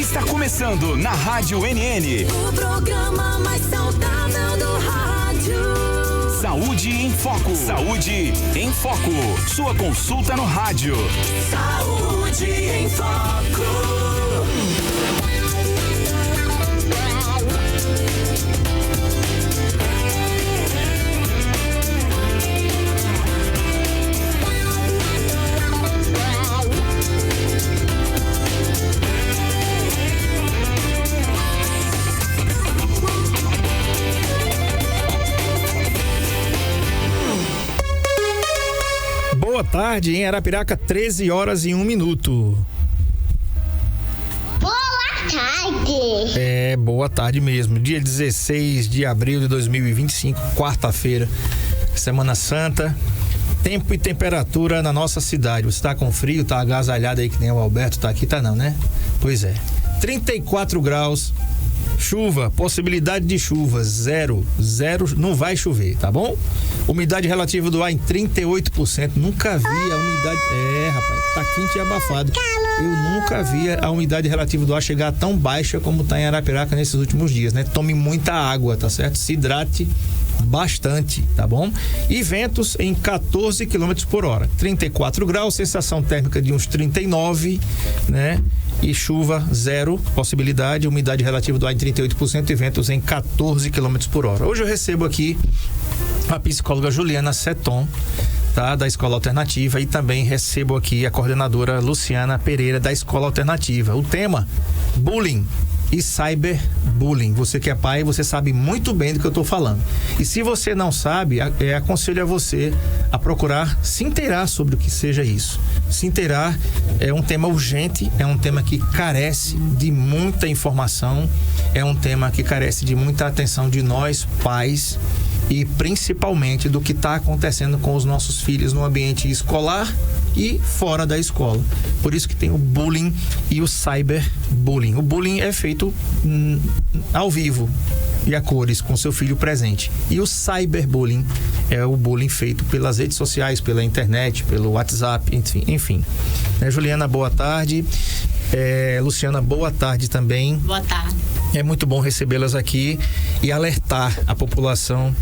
Está começando na Rádio NN. O programa mais saudável do rádio. Saúde em Foco. Saúde em Foco. Sua consulta no rádio. Saúde em Foco. Boa tarde, em Arapiraca, 13 horas e 1 minuto. Boa tarde. Boa tarde mesmo. Dia 16 de abril de 2025, quarta-feira, Semana Santa. Tempo e temperatura na nossa cidade. Você tá com frio, tá agasalhado aí que nem o Alberto tá aqui, tá não, né? Pois é. 34 graus. Chuva, possibilidade de chuva, zero, não vai chover, tá bom? Umidade relativa do ar em 38%, nunca vi a umidade... rapaz, tá quente e abafado. Eu nunca vi a umidade relativa do ar chegar tão baixa como tá em Arapiraca nesses últimos dias, né? Tome muita água, tá certo? Se hidrate bastante, tá bom? E ventos em 14 km por hora, 34 graus, sensação térmica de uns 39, né? E chuva, zero, possibilidade, umidade relativa do ar em 38% e ventos em 14 km por hora. Hoje eu recebo aqui a psicóloga Juliana Seton, tá? Da Escola Alternativa, e também recebo aqui a coordenadora Luciana Pereira, da Escola Alternativa. O tema, bullying e cyberbullying. Você que é pai, você sabe muito bem do que eu estou falando. E se você não sabe, aconselho a você a procurar se inteirar sobre o que seja isso. Se inteirar é um tema urgente, é um tema que carece de muita informação, é um tema que carece de muita atenção de nós, pais, e principalmente do que está acontecendo com os nossos filhos no ambiente escolar e fora da escola. Por isso que tem o bullying e o cyberbullying. O bullying é feito ao vivo e a cores, com seu filho presente. E o cyberbullying é o bullying feito pelas redes sociais, pela internet, pelo WhatsApp, enfim. Juliana, boa tarde. Luciana, boa tarde também. Boa tarde. É muito bom recebê-las aqui e alertar a população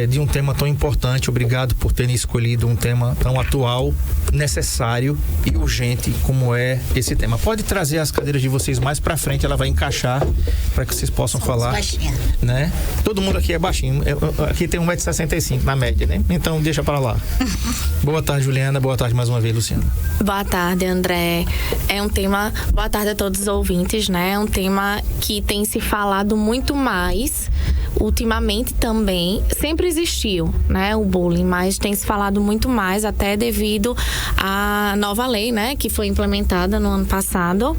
de um tema tão importante. Obrigado por terem escolhido um tema tão atual, necessário e urgente como é esse tema. Pode trazer as cadeiras de vocês mais pra frente, ela vai encaixar para que vocês possam falar. Baixinha. Né? Todo mundo aqui é baixinho. Aqui tem 1,65 m na média, né? Então deixa para lá. Boa tarde, Juliana. Boa tarde mais uma vez, Luciana. Boa tarde, André. É um tema... Boa tarde a todos os ouvintes, né? É um tema que tem se falado muito mais ultimamente também. Sempre existiu, né, o bullying, mas tem se falado muito mais, até devido à nova lei, né, que foi implementada no ano passado.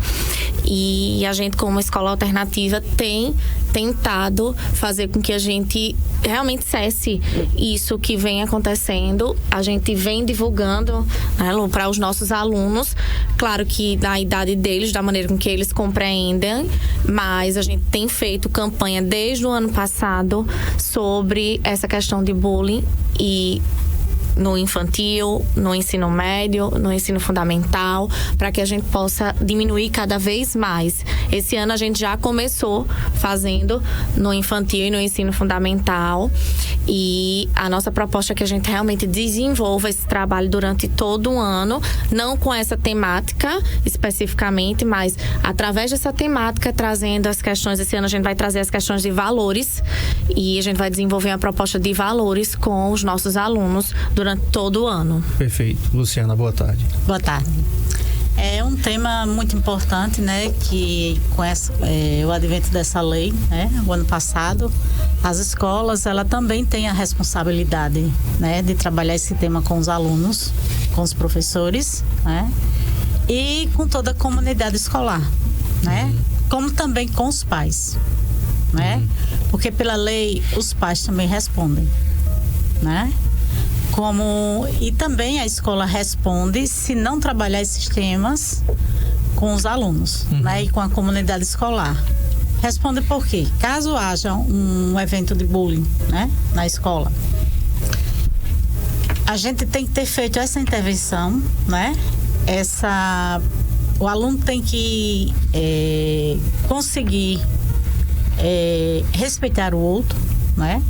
E a gente, como Escola Alternativa, tem tentado fazer com que a gente realmente cesse isso que vem acontecendo. A gente vem divulgando, né, para os nossos alunos, claro que da idade deles, da maneira com que eles compreendem, mas a gente tem feito campanha desde o ano passado sobre essa questão de bullying, e no infantil, no ensino médio, no ensino fundamental, para que a gente possa diminuir cada vez mais. Esse ano a gente já começou fazendo no infantil e no ensino fundamental, e a nossa proposta é que a gente realmente desenvolva esse trabalho durante todo o ano, não com essa temática especificamente, mas através dessa temática, trazendo as questões. Esse ano a gente vai trazer as questões de valores, e a gente vai desenvolver uma proposta de valores com os nossos alunos durante todo o ano. Perfeito. Luciana, boa tarde. Boa tarde. É um tema muito importante, né, que com o advento dessa lei, né, o ano passado, as escolas, ela também tem a responsabilidade, né, de trabalhar esse tema com os alunos, com os professores, né, e com toda a comunidade escolar, né, como também com os pais, né, porque pela lei os pais também respondem, né. E também a escola responde se não trabalhar esses temas com os alunos, né, e com a comunidade escolar. Responde por quê? Caso haja um evento de bullying, né, na escola, a gente tem que ter feito essa intervenção, né, essa o aluno tem que conseguir respeitar o outro, né?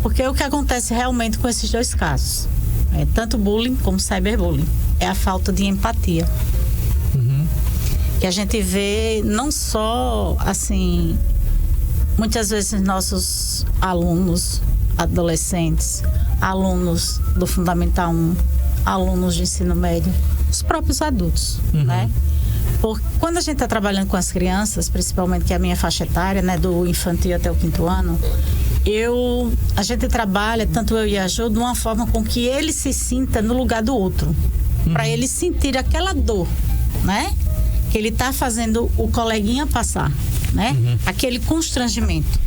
Porque o que acontece realmente com esses dois casos, tanto bullying como cyberbullying, é a falta de empatia. Que a gente vê não só, assim, muitas vezes nossos alunos, adolescentes, alunos do Fundamental 1, alunos de ensino médio, os próprios adultos, né? Porque quando a gente está trabalhando com as crianças, principalmente que é a minha faixa etária, né, do infantil até o 5º ano, a gente trabalha, tanto eu e a Jo, de uma forma com que ele se sinta no lugar do outro, para ele sentir aquela dor, né? Que ele está fazendo o coleguinha passar, né? Aquele constrangimento.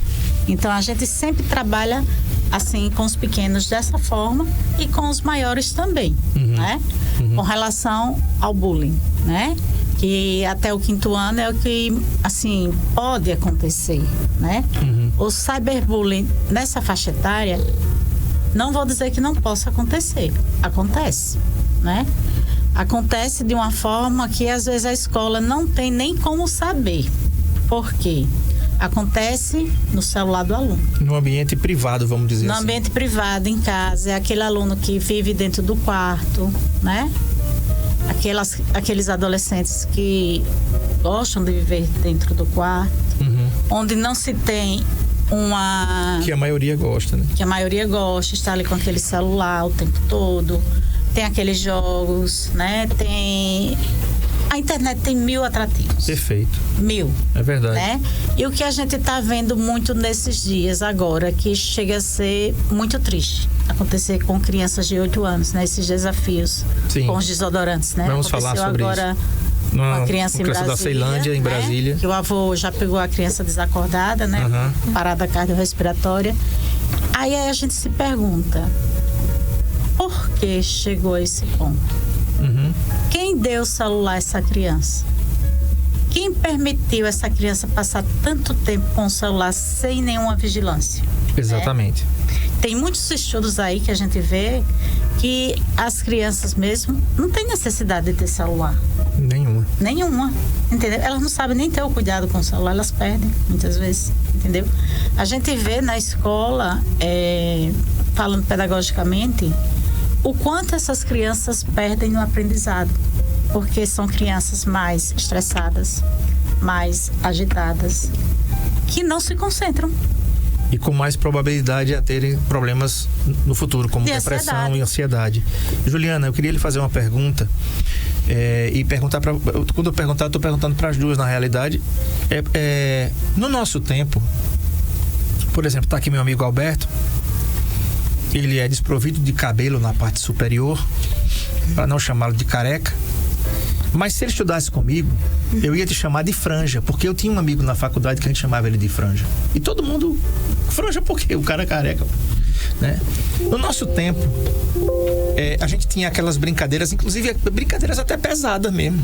Então a gente sempre trabalha assim com os pequenos dessa forma e com os maiores também, né? Com relação ao bullying, né? Que até o 5º ano é o que, assim, pode acontecer, né? O cyberbullying nessa faixa etária, não vou dizer que não possa acontecer, acontece, né? Acontece de uma forma que às vezes a escola não tem nem como saber. Por quê? Acontece no celular do aluno. No ambiente privado, vamos dizer assim. No ambiente privado, em casa. É aquele aluno que vive dentro do quarto, né? Aqueles adolescentes que gostam de viver dentro do quarto. Onde não se tem uma... Que a maioria gosta, né? Que a maioria gosta, está ali com aquele celular o tempo todo. Tem aqueles jogos, né? A internet tem 1000 atrativos. Perfeito. 1000. É verdade. Né? E o que a gente está vendo muito nesses dias agora, que chega a ser muito triste, acontecer com crianças de 8 anos, né? Esses desafios. Sim. Com os desodorantes, né? Vamos falar sobre agora isso. Uma criança em Brasília, da Ceilândia, em Brasília. Né? Que o avô já pegou a criança desacordada, né? Parada cardiorrespiratória. Aí a gente se pergunta, por que chegou a esse ponto? Quem deu o celular a essa criança? Quem permitiu essa criança passar tanto tempo com o celular sem nenhuma vigilância? Exatamente. Né? Tem muitos estudos aí que a gente vê que as crianças mesmo não têm necessidade de ter celular. Nenhuma, entendeu? Elas não sabem nem ter o cuidado com o celular, elas perdem muitas vezes, entendeu? A gente vê na escola, falando pedagogicamente, o quanto essas crianças perdem no aprendizado, porque são crianças mais estressadas, mais agitadas, que não se concentram. E com mais probabilidade a terem problemas no futuro, como depressão e ansiedade. Juliana, eu queria lhe fazer uma pergunta e perguntar quando eu perguntar, estou perguntando para as duas na realidade. No nosso tempo, por exemplo, está aqui meu amigo Alberto. Ele é desprovido de cabelo na parte superior, para não chamá-lo de careca. Mas se ele estudasse comigo, eu ia te chamar de franja, porque eu tinha um amigo na faculdade que a gente chamava ele de franja. E todo mundo, franja por quê? O cara é careca, né? No nosso tempo, a gente tinha aquelas brincadeiras, inclusive brincadeiras até pesadas mesmo.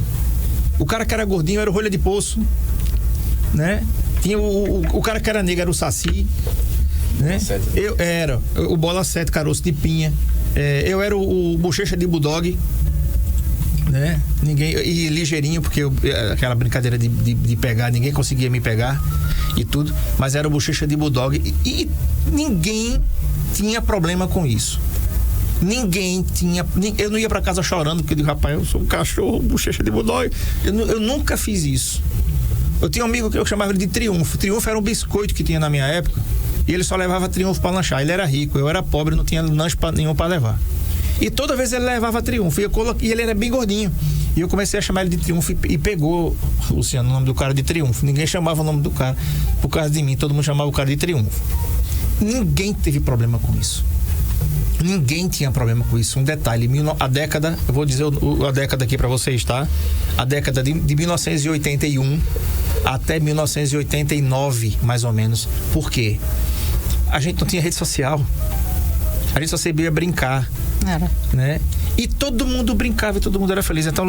O cara que era gordinho era o rolha de poço, né? Tinha o cara que era negro era o saci, né? Eu era o bola 7, caroço de pinha. Eu era o bochecha de bulldog, né? E ligeirinho, porque aquela brincadeira de pegar, ninguém conseguia me pegar e tudo, mas era o bochecha de bulldog e ninguém tinha problema com isso. Eu não ia pra casa chorando, porque eu digo, rapaz, eu sou um cachorro, bochecha de bulldog. Eu nunca fiz isso. Eu tinha um amigo que eu chamava ele de Triunfo. Triunfo era um biscoito que tinha na minha época, e ele só levava Triunfo pra lanchar. Ele era rico, eu era pobre, não tinha lanche nenhum pra levar. E toda vez ele levava Triunfo, e ele era bem gordinho. E eu comecei a chamar ele de Triunfo e pegou, Luciano, o nome do cara de Triunfo. Ninguém chamava o nome do cara por causa de mim, todo mundo chamava o cara de Triunfo. Ninguém teve problema com isso. Ninguém tinha problema com isso. Um detalhe, a década, eu vou dizer a década aqui pra vocês, tá? A década de 1981 até 1989, mais ou menos. Por quê? A gente não tinha rede social. A gente só sabia brincar. Era. Né? E todo mundo brincava e todo mundo era feliz. Então,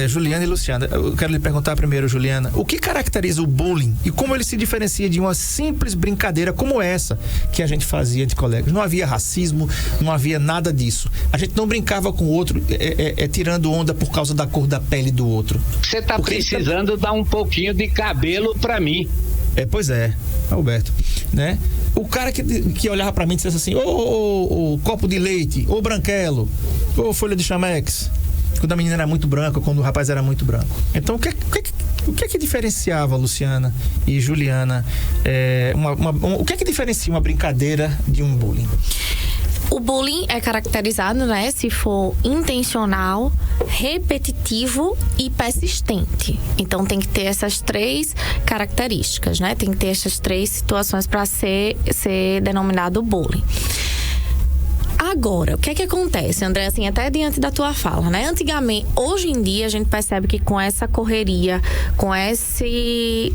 Juliana e Luciana, eu quero lhe perguntar primeiro, Juliana, o que caracteriza o bullying e como ele se diferencia de uma simples brincadeira como essa que a gente fazia de colegas? Não havia racismo, não havia nada disso. A gente não brincava com o outro tirando onda por causa da cor da pele do outro. Você tá precisando dar um pouquinho de cabelo pra mim. Pois é, Alberto, né? O cara que olhava pra mim e dissesse assim, ô copo de leite, ô branquelo, ô folha de chamex, quando a menina era muito branca, quando o rapaz era muito branco. Então, o que é que diferenciava Luciana e Juliana? O que é que diferencia uma brincadeira de um bullying? O bullying é caracterizado, né, se for intencional, repetitivo e persistente. Então tem que ter essas 3 características, né? Tem que ter essas 3 situações para ser denominado bullying. Agora, o que é que acontece, André, assim, até diante da tua fala, né? Antigamente, hoje em dia, a gente percebe que com essa correria, com esse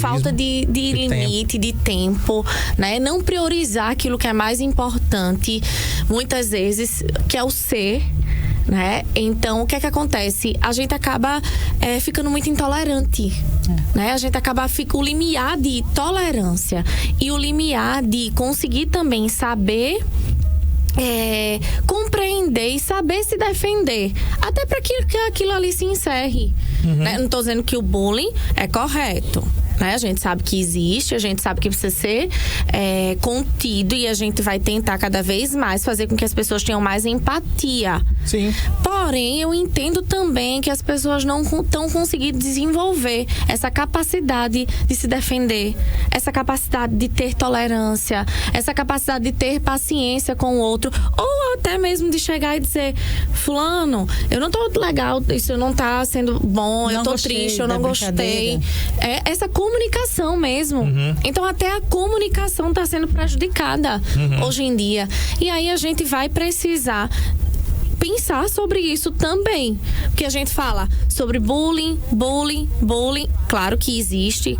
falta de limite, de tempo, né? Não priorizar aquilo que é mais importante, muitas vezes, que é o ser, né? Então, o que é que acontece? A gente acaba ficando muito intolerante, né? A gente fica o limiar de tolerância e o limiar de conseguir também saber compreender e saber se defender, até para que aquilo ali se encerre. Né? Não estou dizendo que o bullying é correto, né? A gente sabe que existe, a gente sabe que precisa ser contido e a gente vai tentar cada vez mais fazer com que as pessoas tenham mais empatia. Sim. Porém, eu entendo também que as pessoas não estão conseguindo desenvolver essa capacidade de se defender, essa capacidade de ter tolerância, essa capacidade de ter paciência com o outro, ou até mesmo de chegar e dizer, fulano, eu não tô legal, isso não tá sendo bom, eu tô triste, eu não gostei. Essa comunicação mesmo. Então até a comunicação tá sendo prejudicada hoje em dia. E aí a gente vai precisar pensar sobre isso também, porque a gente fala sobre bullying, claro que existe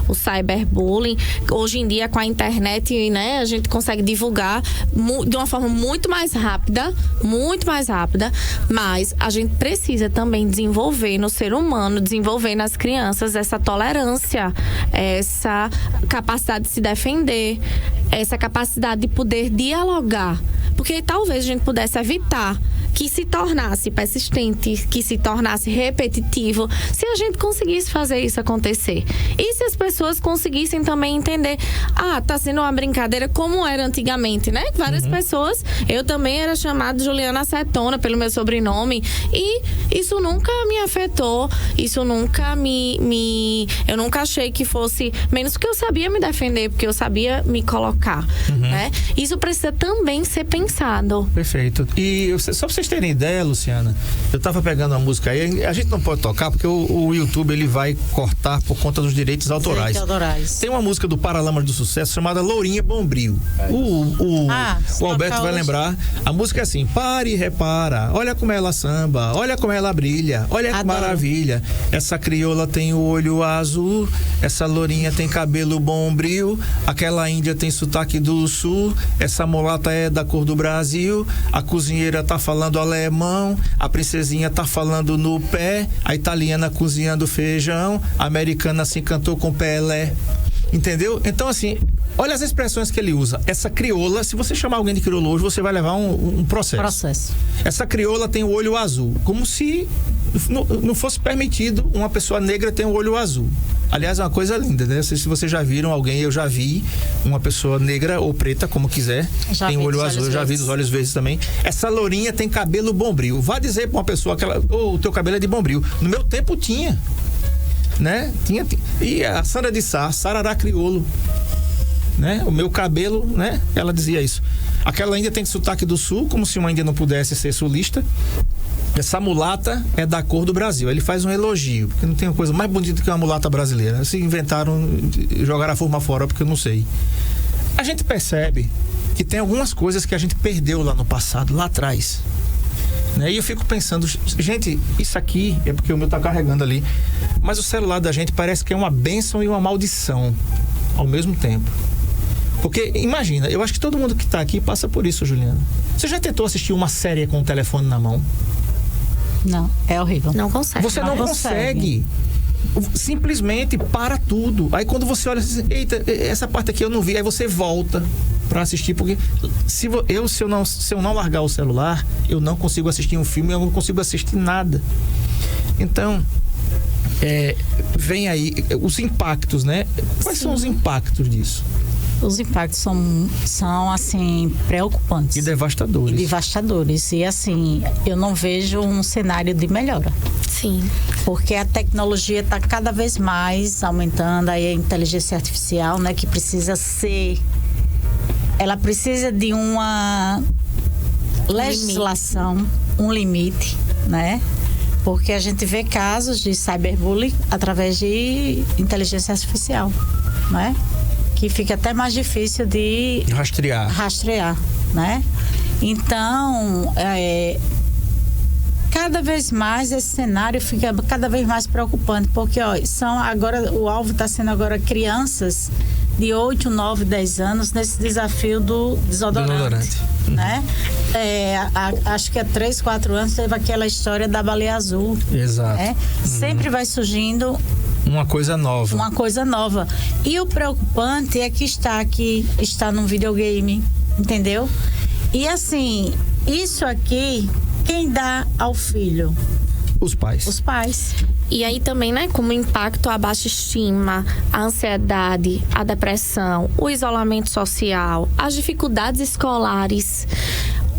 o cyberbullying. Hoje em dia, com a internet, né, a gente consegue divulgar de uma forma muito mais rápida, mas a gente precisa também desenvolver no ser humano, desenvolver nas crianças essa tolerância, essa capacidade de se defender, essa capacidade de poder dialogar, porque talvez a gente pudesse evitar que se tornasse persistente, que se tornasse repetitivo, se a gente conseguisse fazer isso acontecer. E se as pessoas conseguissem também entender, tá sendo uma brincadeira como era antigamente, né? Várias pessoas, eu também era chamada de Juliana Acetona pelo meu sobrenome, e isso nunca me afetou, isso nunca eu nunca achei que fosse menos, porque eu sabia me defender, porque eu sabia me colocar, né? Isso precisa também ser pensado. Perfeito. E só pra vocês terem ideia, Luciana, eu tava pegando a música aí, a gente não pode tocar porque o YouTube ele vai cortar por conta dos direitos autorais. Tem uma música do Paralamas do Sucesso chamada Lourinha Bombril. O Alberto vai lembrar. A música é assim: pare e repara, olha como ela samba, olha como ela brilha, olha que maravilha. Essa crioula tem o olho azul, essa lourinha tem cabelo bombril, aquela índia tem sotaque do sul, essa mulata é da cor do Brasil, a cozinheira tá falando alemão, a princesinha tá falando no pé, a italiana cozinhando feijão, a americana se encantou com Pelé. Entendeu? Então, assim, olha as expressões que ele usa. Essa crioula, se você chamar alguém de crioula hoje, você vai levar um processo. Essa crioula tem o olho azul, como se não fosse permitido uma pessoa negra ter um olho azul. Aliás, é uma coisa linda, né? Não sei se vocês já viram alguém, eu já vi uma pessoa negra ou preta, como quiser, tem olho azul, eu já vi os olhos verdes também. Essa lourinha tem cabelo bombril. Vá dizer pra uma pessoa que o teu cabelo é de bombril. No meu tempo tinha, né? Tinha. E a Sandra de Sá, sarará crioulo, né? O meu cabelo, né? Ela dizia isso. Aquela índia tem sotaque do sul, como se uma índia não pudesse ser sulista. Essa mulata é da cor do Brasil. Ele faz um elogio, porque não tem uma coisa mais bonita que uma mulata brasileira. Se inventaram, jogaram a forma fora, porque eu não sei. A gente percebe que tem algumas coisas que a gente perdeu lá no passado, lá atrás, né? E eu fico pensando, gente, isso aqui é porque o meu tá carregando ali, mas o celular da gente parece que é uma bênção e uma maldição ao mesmo tempo. Porque, imagina, eu acho que todo mundo que tá aqui passa por isso, Juliana. Você já tentou assistir uma série com o telefone na mão? Não, é horrível. Não consegue. Você não consegue. Simplesmente para tudo. Aí quando você olha assim, eita, essa parte aqui eu não vi, aí você volta para assistir, porque se eu não largar o celular, eu não consigo assistir um filme, eu não consigo assistir nada. Então, vem aí os impactos, né? Quais são os impactos disso? Os impactos são assim, preocupantes. E devastadores. E assim, eu não vejo um cenário de melhora. Sim. Porque a tecnologia está cada vez mais aumentando, aí a inteligência artificial, né, que precisa ser... Ela precisa de uma legislação, um limite, né? Porque a gente vê casos de cyberbullying através de inteligência artificial, né? Que fica até mais difícil de rastrear, né? Então, cada vez mais esse cenário fica cada vez mais preocupante, porque agora o alvo está sendo agora crianças de 8, 9, 10 anos nesse desafio do desodorante. Né? Acho que há 3, 4 anos teve aquela história da baleia azul. Exato. Né? Sempre vai surgindo uma coisa nova. E o preocupante é que está num videogame, entendeu? E assim, isso aqui, quem dá ao filho? Os pais. E aí também, né, como impacto a baixa estima, a ansiedade, a depressão, o isolamento social, as dificuldades escolares.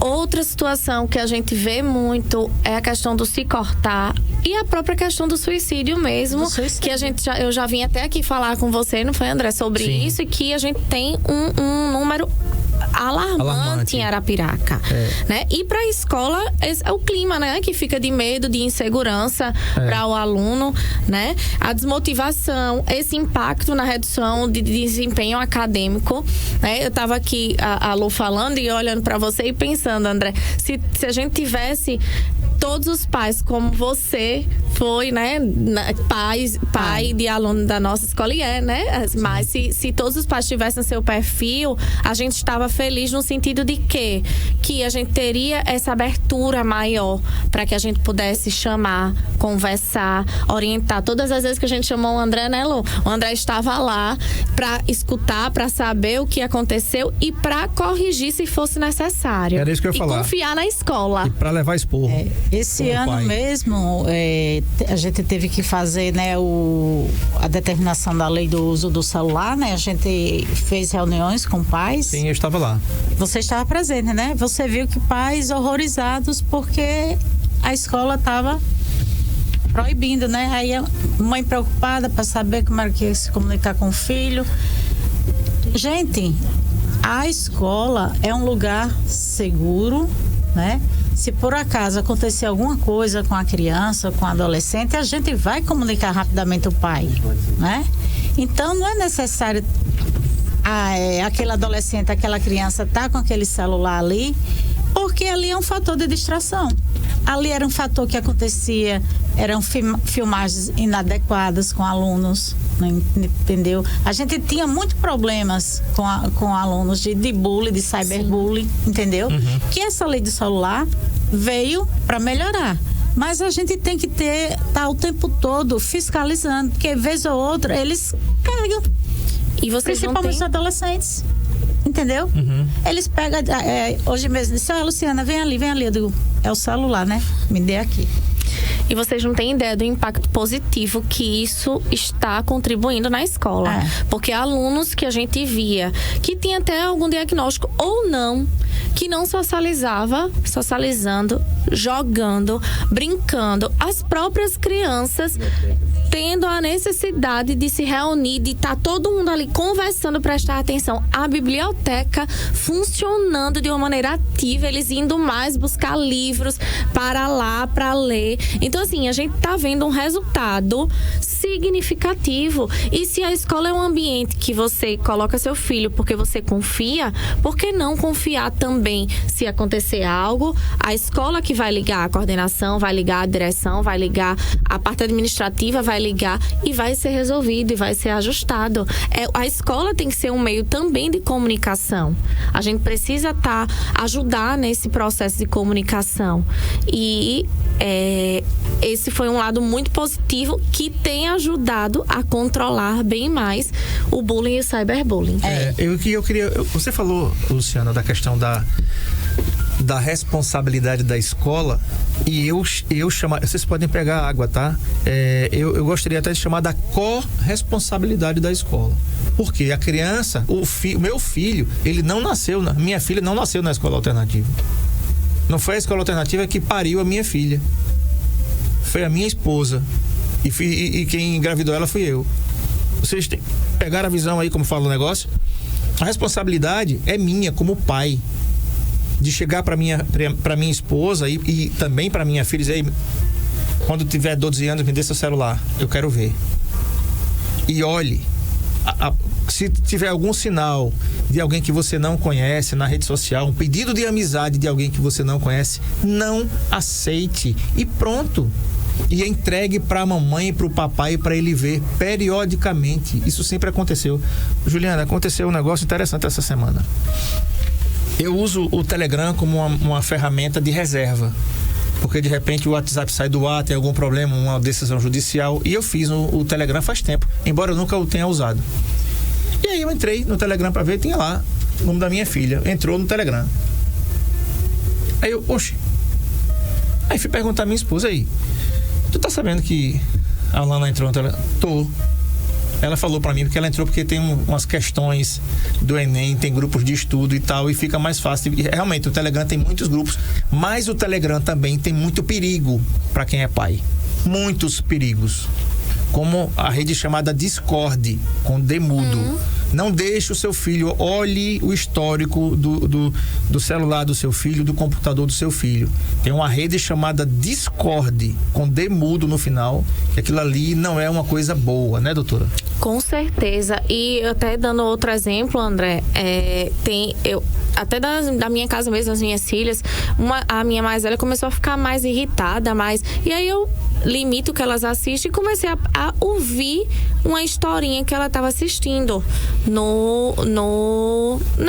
Outra situação que a gente vê muito é a questão do se cortar e a própria questão do suicídio mesmo, que eu já vim até aqui falar com você, não foi, André, sobre Sim. isso, e que a gente tem um número alarmante em Arapiraca, né? E para a escola é o clima, né, que fica de medo, de insegurança para o aluno, né? A desmotivação, esse impacto na redução de desempenho acadêmico, né? Eu estava aqui a Lu falando e olhando para você e pensando, André, se a gente tivesse todos os pais como você foi, né, pai de aluno da nossa escola, né? Mas se todos os pais tivessem seu perfil, a gente estava feliz no sentido de que a gente teria essa abertura maior para que a gente pudesse chamar, conversar, orientar. Todas as vezes que a gente chamou o André, né, Lu? O André estava lá para escutar, para saber o que aconteceu e para corrigir se fosse necessário. Era isso que eu ia falar. E confiar na escola. E para levar esporro. Esse ano mesmo, a gente teve que fazer, né, a determinação da lei do uso do celular, né? A gente fez reuniões com pais. Sim, eu estava lá. Você estava presente, né? Você viu que pais horrorizados porque a escola estava proibindo, né? Aí a mãe preocupada para saber como era que ia se comunicar com o filho. Gente, a escola é um lugar seguro, né? Se por acaso acontecer alguma coisa com a criança, com o adolescente, a gente vai comunicar rapidamente o pai, né? Então não é necessário aquele adolescente, aquela criança tá com aquele celular ali, porque ali é um fator de distração. Ali era um fator que acontecia, eram filmagens inadequadas com alunos, entendeu? A gente tinha muitos problemas com alunos de bullying, de cyberbullying, entendeu? Que essa lei do celular veio para melhorar. Mas a gente tem que tá o tempo todo fiscalizando, porque vez ou outra eles carregam. E vocês principalmente os adolescentes. Entendeu? Eles pegam, hoje mesmo, disse, Luciana, vem ali. Eu digo, é o celular, né? Me dê aqui. E vocês não têm ideia do impacto positivo que isso está contribuindo na escola. Porque alunos que a gente via, que tinha até algum diagnóstico ou não, que não socializando, jogando, brincando, as próprias crianças tendo a necessidade de se reunir, de estar todo mundo ali conversando, prestar atenção. A biblioteca funcionando de uma maneira ativa, eles indo mais buscar livros para lá, para ler. Então, assim, a gente tá vendo um resultado significativo. E se a escola é um ambiente que você coloca seu filho porque você confia, por que não confiar também se acontecer algo? A escola que vai ligar a coordenação, vai ligar a direção, vai ligar a parte administrativa, vai ligar e vai ser resolvido e vai ser ajustado. A escola tem que ser um meio também de comunicação. A gente precisa ajudar nesse processo de comunicação. E esse foi um lado muito positivo que tem ajudado a controlar bem mais o bullying e o cyberbullying. Você falou, Luciana, da questão da responsabilidade da escola, e eu chamar, vocês podem pegar água, tá? Eu gostaria até de chamar da corresponsabilidade da escola. Porque a criança, o meu filho, ele não nasceu, minha filha não nasceu na escola alternativa. Não foi a escola alternativa que pariu a minha filha. Foi a minha esposa. E quem engravidou ela fui eu. Vocês pegaram a visão aí, como fala o negócio? A responsabilidade é minha como pai. De chegar para minha esposa e também para minha filha e dizer: quando tiver 12 anos, me dê seu celular, eu quero ver. E olhe, se tiver algum sinal de alguém que você não conhece na rede social, um pedido de amizade de alguém que você não conhece, não aceite e pronto. E entregue para a mamãe e para o papai para ele ver periodicamente. Isso sempre aconteceu. Juliana, aconteceu um negócio interessante essa semana. Eu uso o Telegram como uma ferramenta de reserva, porque de repente o WhatsApp sai do ar, tem algum problema, uma decisão judicial, e eu fiz o Telegram faz tempo, embora eu nunca o tenha usado. E aí eu entrei no Telegram para ver, tinha lá o nome da minha filha, entrou no Telegram. Aí eu, aí fui perguntar à minha esposa: aí, tu tá sabendo que a Alana entrou no Telegram? Tô. Ela falou pra mim porque ela entrou porque tem umas questões do Enem, tem grupos de estudo e tal, e fica mais fácil. E realmente o Telegram tem muitos grupos, mas o Telegram também tem muito perigo para quem é pai. Muitos perigos. Como a rede chamada Discord, com D mudo. Não deixe o seu filho, olhe o histórico do celular do seu filho, do computador do seu filho. Tem uma rede chamada Discord, com D mudo no final, que aquilo ali não é uma coisa boa, né, doutora? Com certeza. E até dando outro exemplo, André, até da minha casa mesmo, as minhas filhas, a minha mais velha começou a ficar mais irritada, e aí eu limito o que elas assistem e comecei a ouvir uma historinha que ela estava assistindo no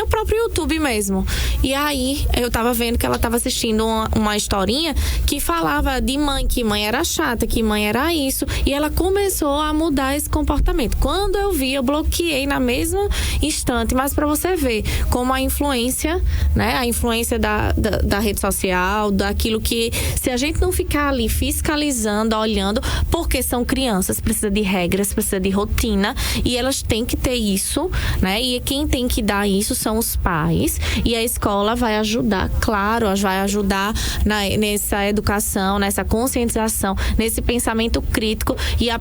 próprio YouTube mesmo. E aí eu tava vendo que ela estava assistindo uma historinha que falava de mãe, que mãe era chata, que mãe era isso, e ela começou a mudar esse comportamento. Quando eu vi, eu bloqueei na mesma instante, mas para você ver como a influência, né, a influência da rede social, daquilo que, se a gente não ficar ali fiscalizando, olhando, porque são crianças, precisa de regras, precisa de rotina, e elas têm que ter isso, né? E quem tem que dar isso são os pais, e a escola vai ajudar, claro, vai ajudar nessa educação, nessa conscientização, nesse pensamento crítico,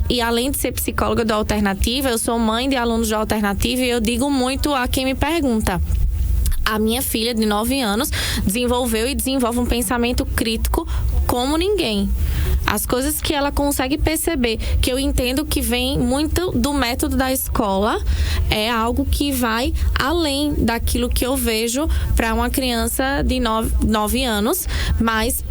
e além de ser psicóloga do Alternativa, eu sou mãe de alunos do Alternativa, e eu digo muito a quem me pergunta: a minha filha de 9 anos desenvolveu e desenvolve um pensamento crítico como ninguém. As coisas que ela consegue perceber, que eu entendo que vem muito do método da escola, é algo que vai além daquilo que eu vejo para uma criança de 9 anos, mas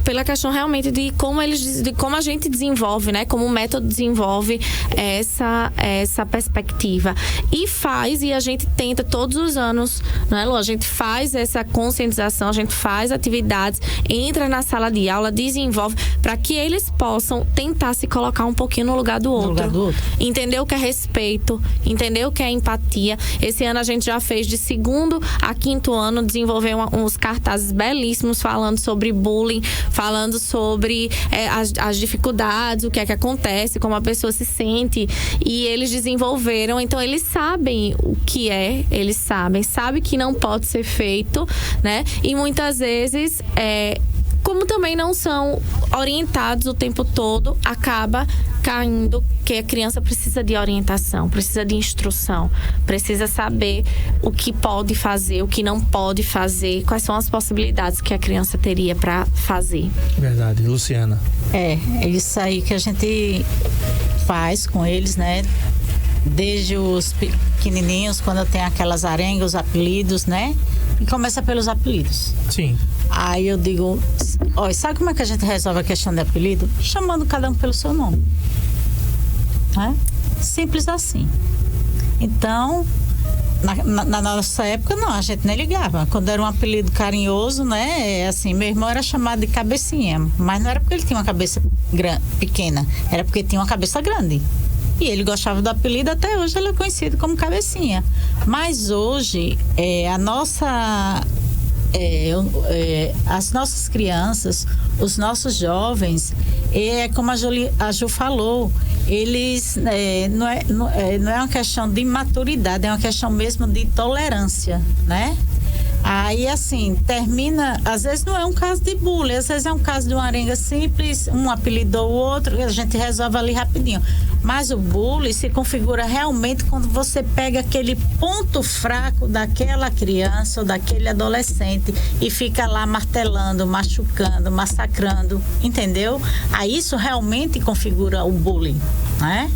pela questão realmente de como a gente desenvolve, né? Como o método desenvolve essa perspectiva. E a gente tenta todos os anos, né, Lu? A gente faz essa conscientização, a gente faz atividades, entra na sala de aula, desenvolve, para que eles possam tentar se colocar um pouquinho no lugar do outro. Entender o que é respeito, entender o que é empatia. Esse ano a gente já fez de 2º a 5º ano, desenvolveu uns cartazes belíssimos falando sobre bullying, falando sobre as dificuldades, o que é que acontece, como a pessoa se sente, e eles desenvolveram, então eles sabem o que é, eles sabem que não pode ser feito, né? E muitas vezes como também não são orientados o tempo todo, acaba caindo que a criança precisa de orientação, precisa de instrução, precisa saber o que pode fazer, o que não pode fazer, quais são as possibilidades que a criança teria para fazer. Verdade. Luciana. É isso aí que a gente pais com eles, né? Desde os pequenininhos, quando tem aquelas arengas, os apelidos, né? E começa pelos apelidos. Sim. Aí eu digo, olha, sabe como é que a gente resolve a questão de apelido? Chamando cada um pelo seu nome. Né? Simples assim. Então, na nossa época, não, a gente nem ligava. Quando era um apelido carinhoso, né? Assim, meu irmão era chamado de Cabecinha, mas não era porque ele tinha uma cabeça pequena, era porque tinha uma cabeça grande. E ele gostava do apelido, até hoje ele é conhecido como Cabecinha. Mas hoje, as nossas crianças, os nossos jovens, como a Ju falou, eles não é uma questão de maturidade, é uma questão mesmo de tolerância, né? Aí, assim, termina, às vezes não é um caso de bullying, às vezes é um caso de uma arenga simples, um apelidou o outro, a gente resolve ali rapidinho. Mas o bullying se configura realmente quando você pega aquele ponto fraco daquela criança ou daquele adolescente e fica lá martelando, machucando, massacrando, entendeu? Aí isso realmente configura o bullying, né?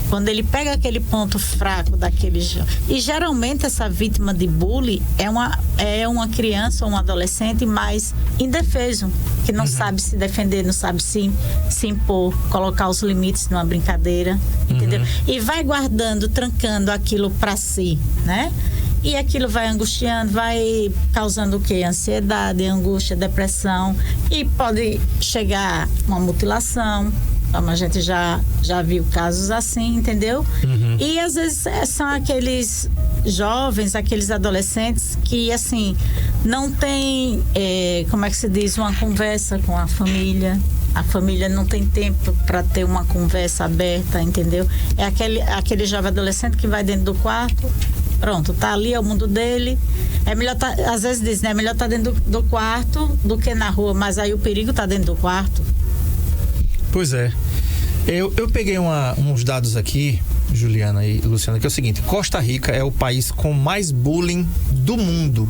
Quando ele pega aquele ponto fraco daquele... E geralmente essa vítima de bullying é uma criança ou um adolescente mais indefeso, que não sabe se defender, não sabe se impor, colocar os limites numa brincadeira, entendeu? E vai guardando, trancando aquilo para si, né? E aquilo vai angustiando, vai causando o quê? Ansiedade, angústia, depressão, e pode chegar uma mutilação. Então, a gente já viu casos assim, entendeu? E às vezes são aqueles jovens, aqueles adolescentes que, assim, não tem, como é que se diz, uma conversa com a família. A família não tem tempo para ter uma conversa aberta, entendeu? É aquele jovem adolescente que vai dentro do quarto, pronto, tá ali, é o mundo dele. É melhor às vezes diz, né? É melhor estar dentro do quarto do que na rua, mas aí o perigo tá dentro do quarto. Pois é. Eu peguei uns dados aqui, Juliana e Luciana, que é o seguinte: Costa Rica é o país com mais bullying do mundo,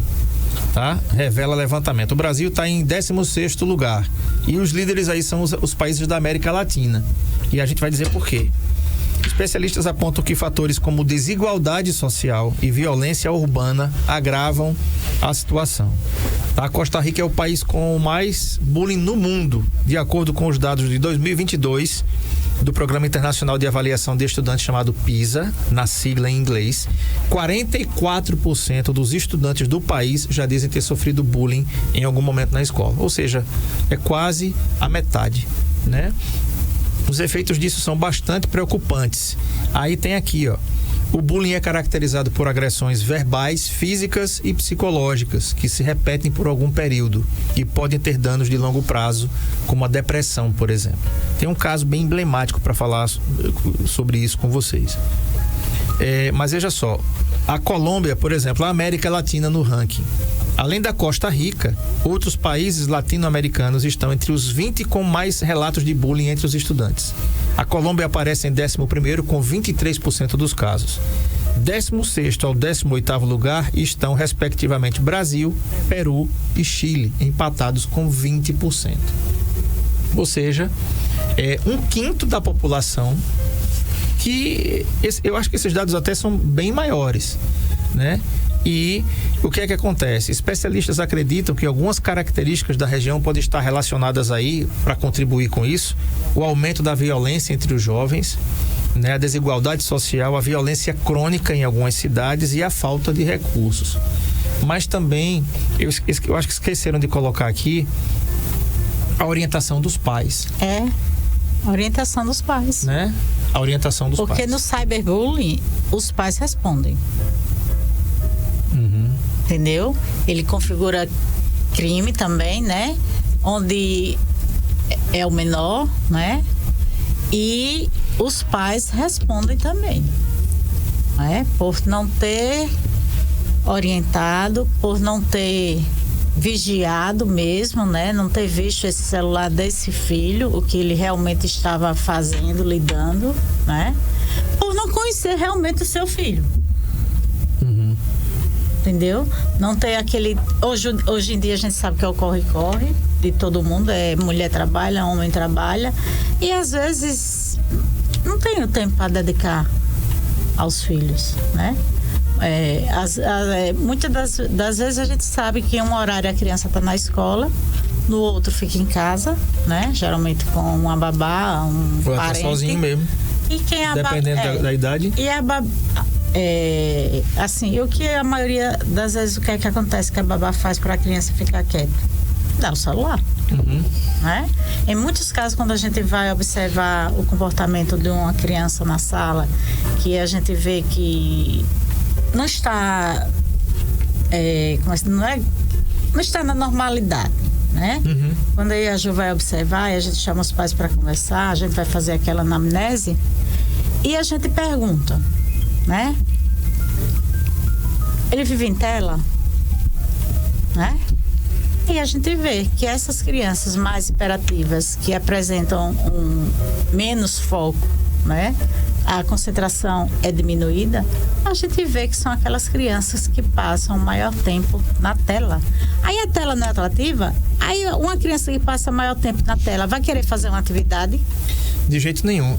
tá? Revela levantamento. O Brasil está em 16º lugar. E os líderes aí são os países da América Latina. E a gente vai dizer por quê. Especialistas apontam que fatores como desigualdade social e violência urbana agravam a situação. A Costa Rica é o país com mais bullying no mundo, de acordo com os dados de 2022 do Programa Internacional de Avaliação de Estudantes chamado PISA, na sigla em inglês. 44% dos estudantes do país já dizem ter sofrido bullying em algum momento na escola. Ou seja, é quase a metade, né? Os efeitos disso são bastante preocupantes. Aí tem aqui, ó. O bullying é caracterizado por agressões verbais, físicas e psicológicas que se repetem por algum período e podem ter danos de longo prazo, como a depressão, por exemplo. Tem um caso bem emblemático para falar sobre isso com vocês. Mas veja só, a Colômbia, por exemplo, a América Latina no ranking. Além da Costa Rica, outros países latino-americanos estão entre os 20 com mais relatos de bullying entre os estudantes. A Colômbia aparece em 11º com 23% dos casos. 16º ao 18º lugar estão, respectivamente, Brasil, Peru e Chile, empatados com 20%. Ou seja, um quinto da população, que eu acho que esses dados até são bem maiores, né? E o que é que acontece? Especialistas acreditam que algumas características da região podem estar relacionadas aí, para contribuir com isso, o aumento da violência entre os jovens, né, a desigualdade social, a violência crônica em algumas cidades e a falta de recursos. Mas também, eu acho que esqueceram de colocar aqui a orientação dos pais. A orientação dos pais. Né? A orientação dos pais. Porque no cyberbullying, os pais respondem. Entendeu? Ele configura crime também, né? Onde é o menor, né? E os pais respondem também, né? Por não ter orientado, por não ter vigiado mesmo, né? Não ter visto esse celular desse filho, o que ele realmente estava fazendo, lidando, né? Por não conhecer realmente o seu filho. Entendeu? Não tem aquele... Hoje em dia a gente sabe que é o corre-corre de todo mundo, mulher trabalha, homem trabalha, e às vezes não não tem o tempo para dedicar aos filhos, né? Muitas das vezes a gente sabe que em um horário a criança está na escola, no outro fica em casa, né? Geralmente com uma babá, um ou parente. até sozinho mesmo. E quem dependendo da idade. E a babá, assim, o que a maioria das vezes o que é que acontece que a babá faz para a criança ficar quieta? Dá o celular. Né? Em muitos casos, quando a gente vai observar o comportamento de uma criança na sala, que a gente vê que não está não está na normalidade, né? Quando aí a Ju vai observar e a gente chama os pais para conversar, a gente vai fazer aquela anamnese e a gente pergunta, né? Ele vive em tela, né? E a gente vê que essas crianças mais hiperativas, que apresentam menos foco, né? A concentração é diminuída, a gente vê que são aquelas crianças que passam maior tempo na tela. Aí a tela não é atrativa, aí uma criança que passa maior tempo na tela vai querer fazer uma atividade? De jeito nenhum.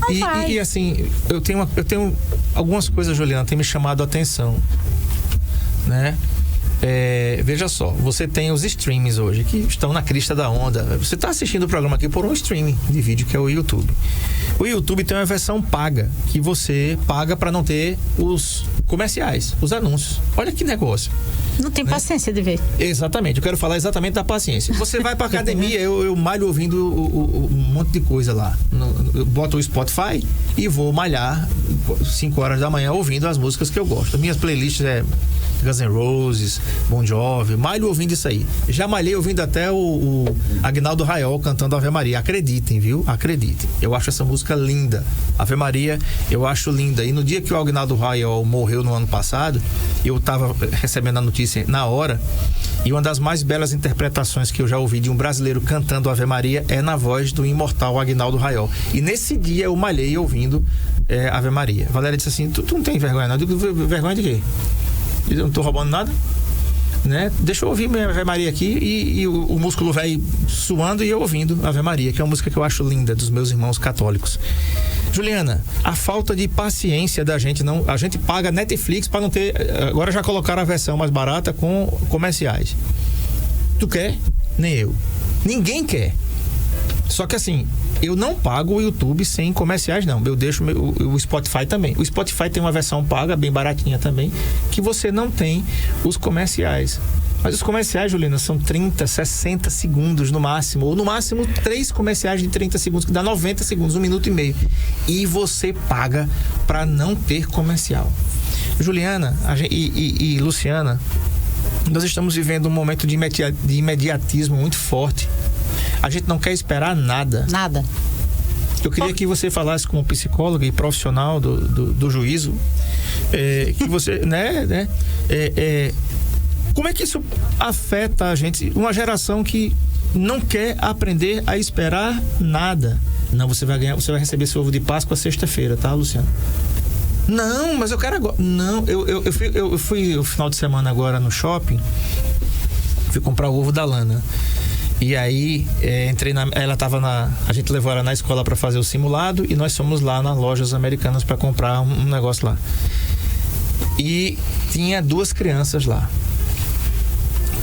E assim, eu tenho algumas coisas, Juliana, tem me chamado a atenção, né? Veja só, você tem os streamings hoje que estão na crista da onda. Você está assistindo o programa aqui por um streaming de vídeo que é o YouTube. O YouTube tem uma versão paga, que você paga para não ter os comerciais, os anúncios. Olha que negócio. Não tem paciência de ver. Exatamente, eu quero falar exatamente da paciência. Você vai pra academia, eu malho ouvindo um monte de coisa lá. Eu boto o Spotify e vou malhar 5 horas da manhã ouvindo as músicas que eu gosto. Minhas playlists Guns N' Roses, Bon Jovi, malho ouvindo isso aí. Já malhei ouvindo até o Aguinaldo Raiol cantando Ave Maria. Acreditem, viu? Acreditem. Eu acho essa música linda. Ave Maria, eu acho linda. E no dia que o Aguinaldo Raiol morreu no ano passado, eu tava recebendo a notícia na hora, e uma das mais belas interpretações que eu já ouvi de um brasileiro cantando Ave Maria é na voz do imortal Aguinaldo Raiol. E nesse dia eu malhei ouvindo Ave Maria. Valéria disse assim, tu não tem vergonha não? Eu digo, vergonha de quê? Eu não tô roubando nada, né? Deixa eu ouvir minha Ave Maria aqui e o músculo vai suando e eu ouvindo Ave Maria, que é uma música que eu acho linda, dos meus irmãos católicos. Juliana, a falta de paciência da gente, a gente paga Netflix para não ter, agora já colocaram a versão mais barata com comerciais. Tu quer? Nem eu. Ninguém quer. Só que assim, eu não pago o YouTube sem comerciais, não. Eu deixo o Spotify também. O Spotify tem uma versão paga, bem baratinha também, que você não tem os comerciais. Mas os comerciais, Juliana, são 30, 60 segundos no máximo. Ou no máximo 3 comerciais de 30 segundos, que dá 90 segundos, 1 minuto e meio. E você paga para não ter comercial. Juliana e Luciana, nós estamos vivendo um momento de imediatismo muito forte. A gente não quer esperar nada. Nada. Eu queria que você falasse como psicóloga e profissional do juízo, que você, como é que isso afeta a gente? Uma geração que não quer aprender a esperar nada. Não, você vai receber seu ovo de Páscoa sexta-feira, tá, Luciano? Não, mas eu quero agora. Não, eu fui o final de semana agora no shopping, fui comprar o ovo da Lana. E aí, entrei a gente levou ela na escola para fazer o simulado e nós fomos lá nas lojas americanas para comprar um negócio lá. E tinha 2 crianças lá.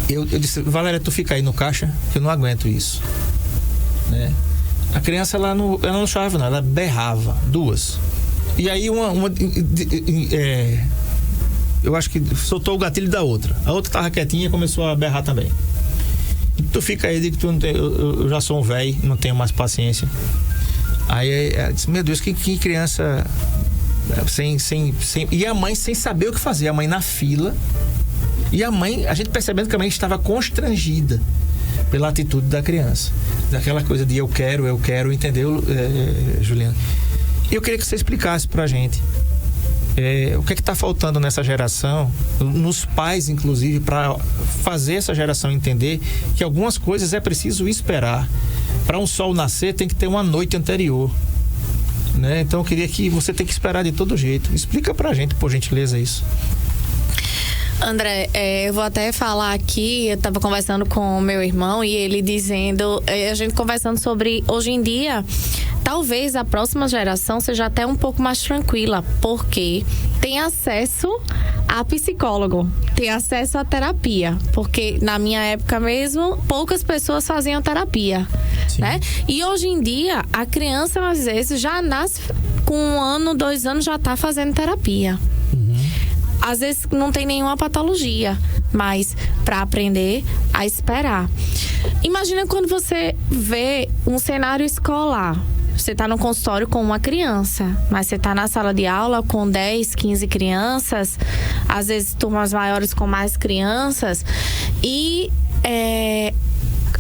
Eu disse, Valéria, tu fica aí no caixa, que eu não aguento isso. Né? A criança ela não chorava, não, ela berrava, 2. E aí eu acho que soltou o gatilho da outra. A outra tava quietinha e começou a berrar também. Tu fica aí, que tu não tem, eu já sou um velho, não tenho mais paciência. Aí ela disse, meu Deus, que criança sem e a mãe sem saber o que fazer, a mãe na fila. E a mãe, a gente percebendo que a mãe estava constrangida pela atitude da criança. Daquela coisa de eu quero, entendeu, Juliana? E eu queria que você explicasse pra gente o que está faltando nessa geração, nos pais inclusive, para fazer essa geração entender que algumas coisas é preciso esperar. Para um sol nascer tem que ter uma noite anterior, né? Então eu queria que você tem que esperar de todo jeito. Explica pra gente, por gentileza, isso. André, eu vou até falar aqui, eu tava conversando com o meu irmão e ele dizendo, a gente conversando sobre, hoje em dia, talvez a próxima geração seja até um pouco mais tranquila, porque tem acesso a psicólogo, tem acesso à terapia, porque na minha época mesmo, poucas pessoas faziam terapia, né? E hoje em dia, a criança às vezes já nasce com 1 ano, 2 anos, já tá fazendo terapia. Às vezes não tem nenhuma patologia, mas para aprender a esperar. Imagina quando você vê um cenário escolar. Você está no consultório com uma criança, mas você está na sala de aula com 10, 15 crianças, às vezes turmas maiores com mais crianças, e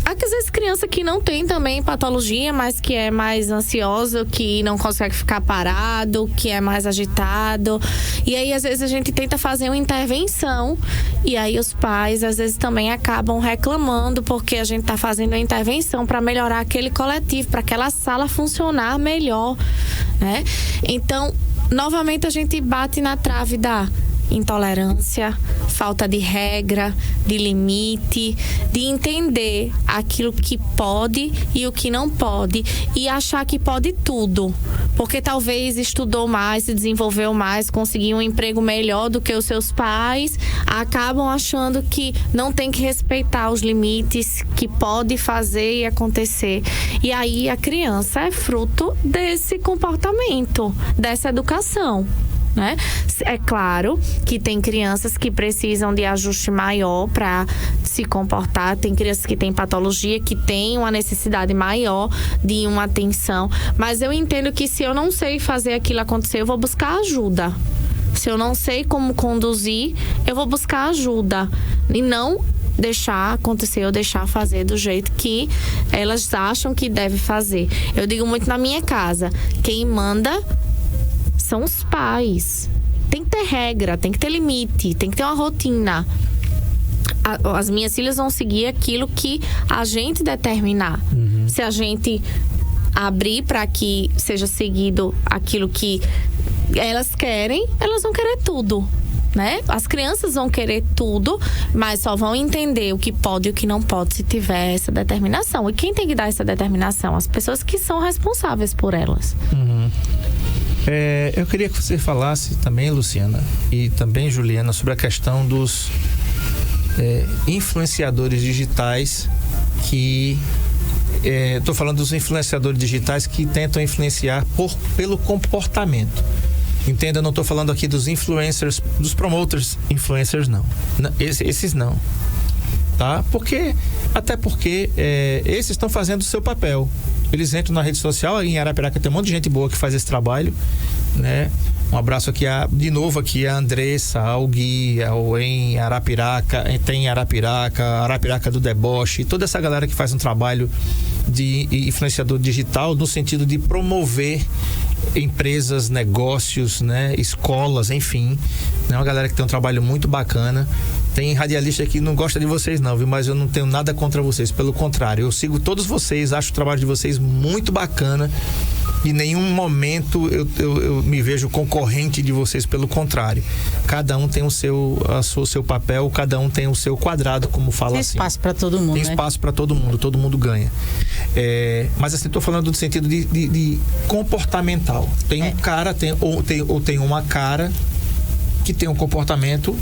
às vezes criança que não tem também patologia, mas que é mais ansioso, que não consegue ficar parado, que é mais agitado. E aí, às vezes, a gente tenta fazer uma intervenção. E aí, os pais, às vezes, também acabam reclamando porque a gente está fazendo uma intervenção para melhorar aquele coletivo, para aquela sala funcionar melhor, né? Então, novamente, a gente bate na trave da intolerância, falta de regra, de limite, de entender aquilo que pode e o que não pode, e achar que pode tudo, porque talvez estudou mais, se desenvolveu mais, conseguiu um emprego melhor do que os seus pais, acabam achando que não tem que respeitar os limites, que pode fazer e acontecer. E aí a criança é fruto desse comportamento, dessa educação, né? É claro que tem crianças que precisam de ajuste maior para se comportar, tem crianças que têm patologia, que têm uma necessidade maior de uma atenção, mas eu entendo que se eu não sei fazer aquilo acontecer, eu vou buscar ajuda. Se eu não sei como conduzir, eu vou buscar ajuda e não deixar acontecer ou deixar fazer do jeito que elas acham que deve fazer. Eu digo muito na minha casa, quem manda são os pais. Tem que ter regra, tem que ter limite, tem que ter uma rotina. As minhas filhas vão seguir aquilo que a gente determinar. Se a gente abrir para que seja seguido aquilo que elas querem, elas vão querer tudo, né? As crianças vão querer tudo, mas só vão entender o que pode e o que não pode se tiver essa determinação. E quem tem que dar essa determinação? As pessoas que são responsáveis por elas. Eu queria que você falasse também, Luciana, e também Juliana, sobre a questão dos influenciadores digitais que... Estou falando dos influenciadores digitais que tentam influenciar pelo comportamento. Entenda, eu não estou falando aqui dos influencers, dos promoters influencers, não. Esses não. Tá? Até porque esses estão fazendo o seu papel. Eles entram na rede social, em Arapiraca tem um monte de gente boa que faz esse trabalho, né? Um abraço aqui, de novo aqui, a Andressa, ao Gui, em Arapiraca, tem Arapiraca do Deboche, toda essa galera que faz um trabalho de influenciador digital no sentido de promover empresas, negócios, né? Escolas, enfim. É uma galera que tem um trabalho muito bacana. Tem radialista que não gosta de vocês não, viu? Mas eu não tenho nada contra vocês, pelo contrário, eu sigo todos vocês, acho o trabalho de vocês muito bacana. Em nenhum momento eu me vejo concorrente de vocês, pelo contrário. Cada um tem o seu papel, cada um tem o seu quadrado, como fala tem assim. Tem espaço para todo mundo, tem espaço para todo mundo ganha. Mas assim, estou falando do sentido de comportamental. Tem um cara, tem uma cara que tem um comportamento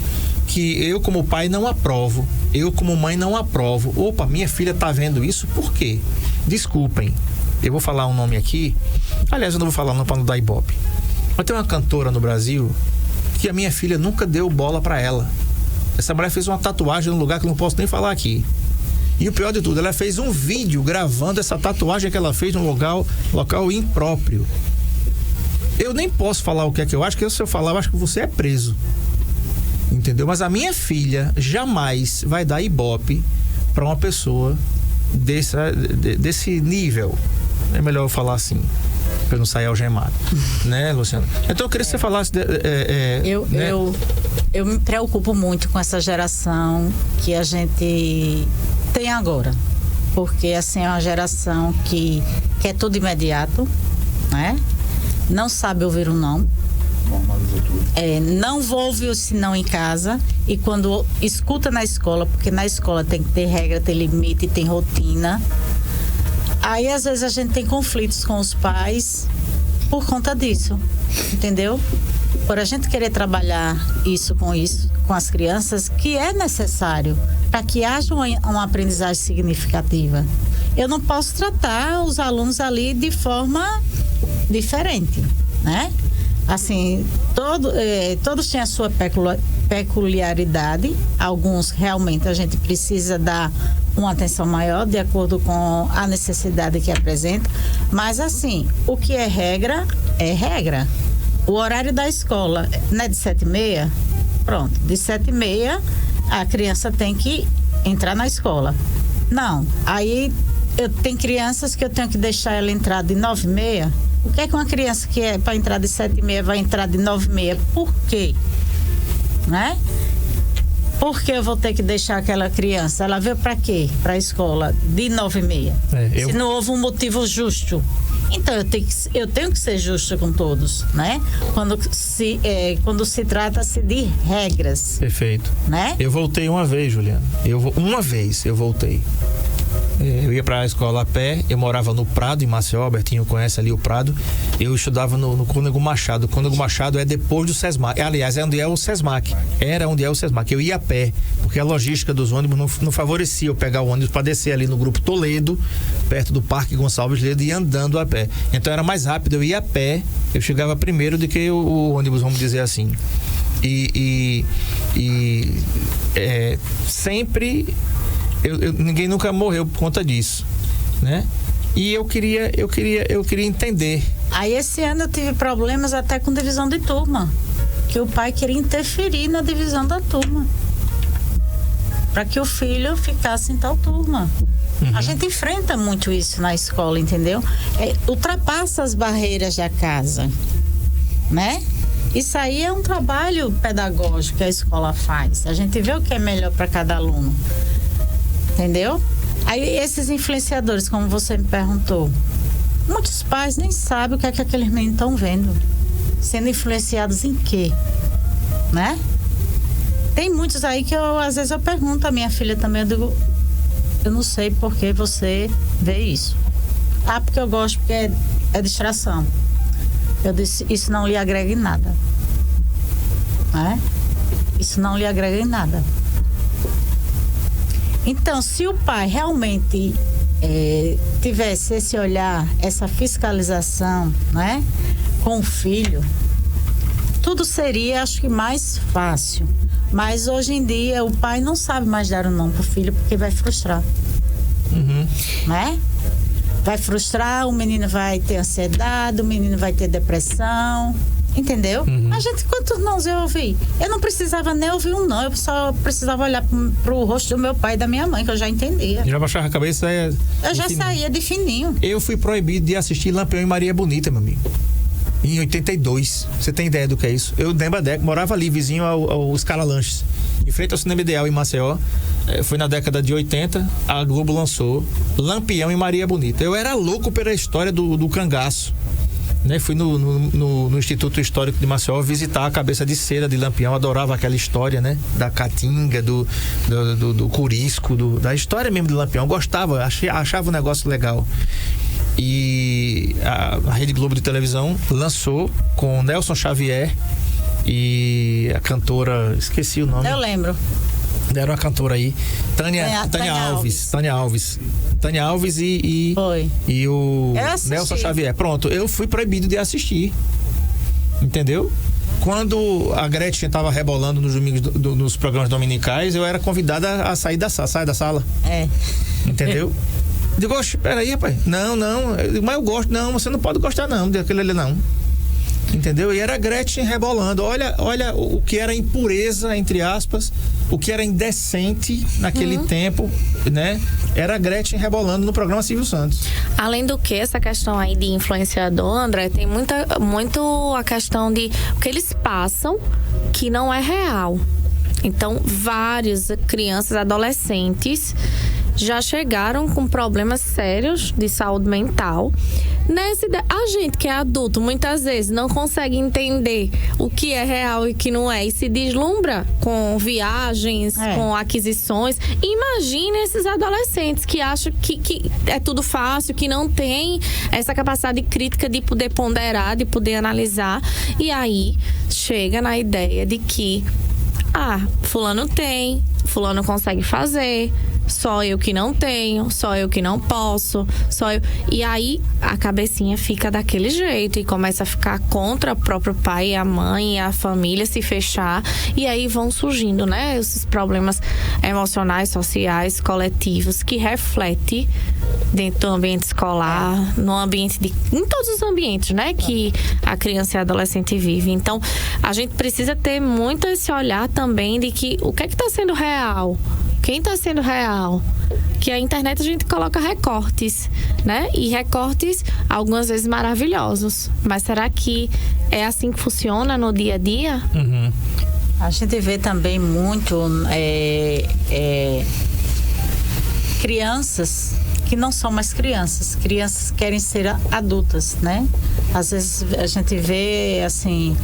que eu como pai não aprovo, eu como mãe não aprovo. Opa, minha filha tá vendo isso, por quê? Desculpem, eu vou falar um nome aqui, aliás eu não vou falar não para não dar ibope, mas tem uma cantora no Brasil que a minha filha nunca deu bola para ela. Essa mulher fez uma tatuagem num lugar que eu não posso nem falar aqui, e o pior de tudo, ela fez um vídeo gravando essa tatuagem que ela fez num local impróprio. Eu nem posso falar o que é que eu acho, que se eu falar eu acho que você é preso. Entendeu? Mas a minha filha jamais vai dar ibope para uma pessoa desse nível. É melhor eu falar assim, para não sair algemado. Né, Luciana? Então eu queria que você falasse... Eu me preocupo muito com essa geração que a gente tem agora. Porque assim, é uma geração que quer tudo imediato, né? Não sabe ouvir um não. Não ouve o senão em casa, e quando escuta na escola, porque na escola tem que ter regra, tem limite, tem rotina, Aí, às vezes, a gente tem conflitos com os pais por conta disso, entendeu? Por a gente querer trabalhar isso, com as crianças, que é necessário para que haja uma aprendizagem significativa. Eu não posso tratar os alunos ali de forma diferente, né? Assim, todos têm a sua peculiaridade. Alguns realmente a gente precisa dar uma atenção maior de acordo com a necessidade que apresenta. Mas assim, o que é regra, é regra. O horário da escola não é de 7h30? Pronto, de 7h30 a criança tem que entrar na escola. Não, aí tem crianças que eu tenho que deixar ela entrar de 9h30. O que é que uma criança que é para entrar de 7h30 vai entrar de 9h30? Por quê? Né? Por que eu vou ter que deixar aquela criança? Ela veio para quê? Para a escola de 9h30. Se não houve um motivo justo. Então eu tenho que ser justa com todos, né? Quando se trata-se de regras. Perfeito. Né? Eu voltei uma vez, Juliana. Uma vez eu voltei. Eu ia para a escola a pé, eu morava no Prado, em Maceió, Bertinho conhece ali o Prado. Eu estudava no Cônego Machado. O Cônego Machado é depois do SESMAC. Aliás, é onde é o SESMAC. Era onde é o SESMAC. Eu ia a pé, porque a logística dos ônibus não favorecia eu pegar o ônibus para descer ali no Grupo Toledo, perto do Parque Gonçalves Ledo, e ir andando a pé. Então era mais rápido, eu ia a pé, eu chegava primeiro do que o ônibus, vamos dizer assim. Sempre... ninguém nunca morreu por conta disso, né? E eu queria entender. Aí esse ano eu tive problemas até com divisão de turma, que o pai queria interferir na divisão da turma, para que o filho ficasse em tal turma. A gente enfrenta muito isso na escola, entendeu? Ultrapassa as barreiras da casa, né? Isso aí é um trabalho pedagógico que a escola faz. A gente vê o que é melhor para cada aluno. Entendeu? Aí esses influenciadores, como você me perguntou, muitos pais nem sabem o que é que aqueles meninos estão vendo. Sendo influenciados em quê? Né? Tem muitos aí que às vezes eu pergunto a minha filha também, eu digo, eu não sei por que você vê isso. Ah, porque eu gosto, porque é distração. Eu disse, isso não lhe agrega em nada. Né? Isso não lhe agrega em nada. Então, se o pai realmente tivesse esse olhar, essa fiscalização, né, com o filho, tudo seria, acho que, mais fácil. Mas hoje em dia o pai não sabe mais dar o não pro filho porque vai frustrar. Né? Vai frustrar, o menino vai ter ansiedade, o menino vai ter depressão. Entendeu? A gente, quantos nãos eu ouvi? Eu não precisava nem ouvir um não, eu só precisava olhar pro rosto do meu pai e da minha mãe, que eu já entendia. Já baixava a cabeça? Eu já saía de fininho. Eu fui proibido de assistir Lampião e Maria Bonita, meu amigo. Em 82. Você tem ideia do que é isso? Eu lembro, morava ali, vizinho ao Scala Lanches, em frente ao Cinema Ideal em Maceió. Foi na década de 80, a Globo lançou Lampião e Maria Bonita. Eu era louco pela história do cangaço. Né? Fui no Instituto Histórico de Maceió visitar a cabeça de cera de Lampião, adorava aquela história, né? Da caatinga, do curisco, da história mesmo de Lampião, gostava, achava um negócio legal. E a Rede Globo de televisão lançou com Nelson Xavier e a cantora, esqueci o nome. Eu lembro. Deram uma cantora aí, Tânia Alves e o Nelson Xavier. Pronto, eu fui proibido de assistir. Entendeu? Quando a Gretchen estava rebolando nos domingos nos programas dominicais, eu era convidada a sair da sala. Entendeu? Digo, peraí, rapaz. Não, mas eu gosto. Não, você não pode gostar não daquele ali não. Entendeu? E era a Gretchen rebolando. Olha o que era impureza, entre aspas, o que era indecente naquele tempo, né? Era a Gretchen rebolando no programa Silvio Santos. Além do que, essa questão aí de influenciador, André, tem muito a questão de o que eles passam que não é real. Então, várias crianças, adolescentes já chegaram com problemas sérios de saúde mental. A gente que é adulto, muitas vezes não consegue entender o que é real e o que não é, e se deslumbra com viagens, com aquisições. Imagine esses adolescentes que acham que é tudo fácil, que não tem essa capacidade crítica de poder ponderar, de poder analisar, e aí chega na ideia de que fulano tem, fulano consegue fazer, só eu que não tenho, só eu que não posso, só eu. E aí a cabecinha fica daquele jeito e começa a ficar contra o próprio pai e a mãe e a família, se fechar, e aí vão surgindo, né, esses problemas emocionais, sociais, coletivos, que refletem dentro do ambiente escolar, no ambiente em todos os ambientes, né, que a criança e a adolescente vive. Então, a gente precisa ter muito esse olhar também de que o que é que está sendo real? Quem está sendo real? Que a internet a gente coloca recortes, né? E recortes, algumas vezes maravilhosos. Mas será que é assim que funciona no dia a dia? Uhum. A gente vê também muito crianças que não são mais crianças que querem ser adultas, né? Às vezes a gente vê, assim,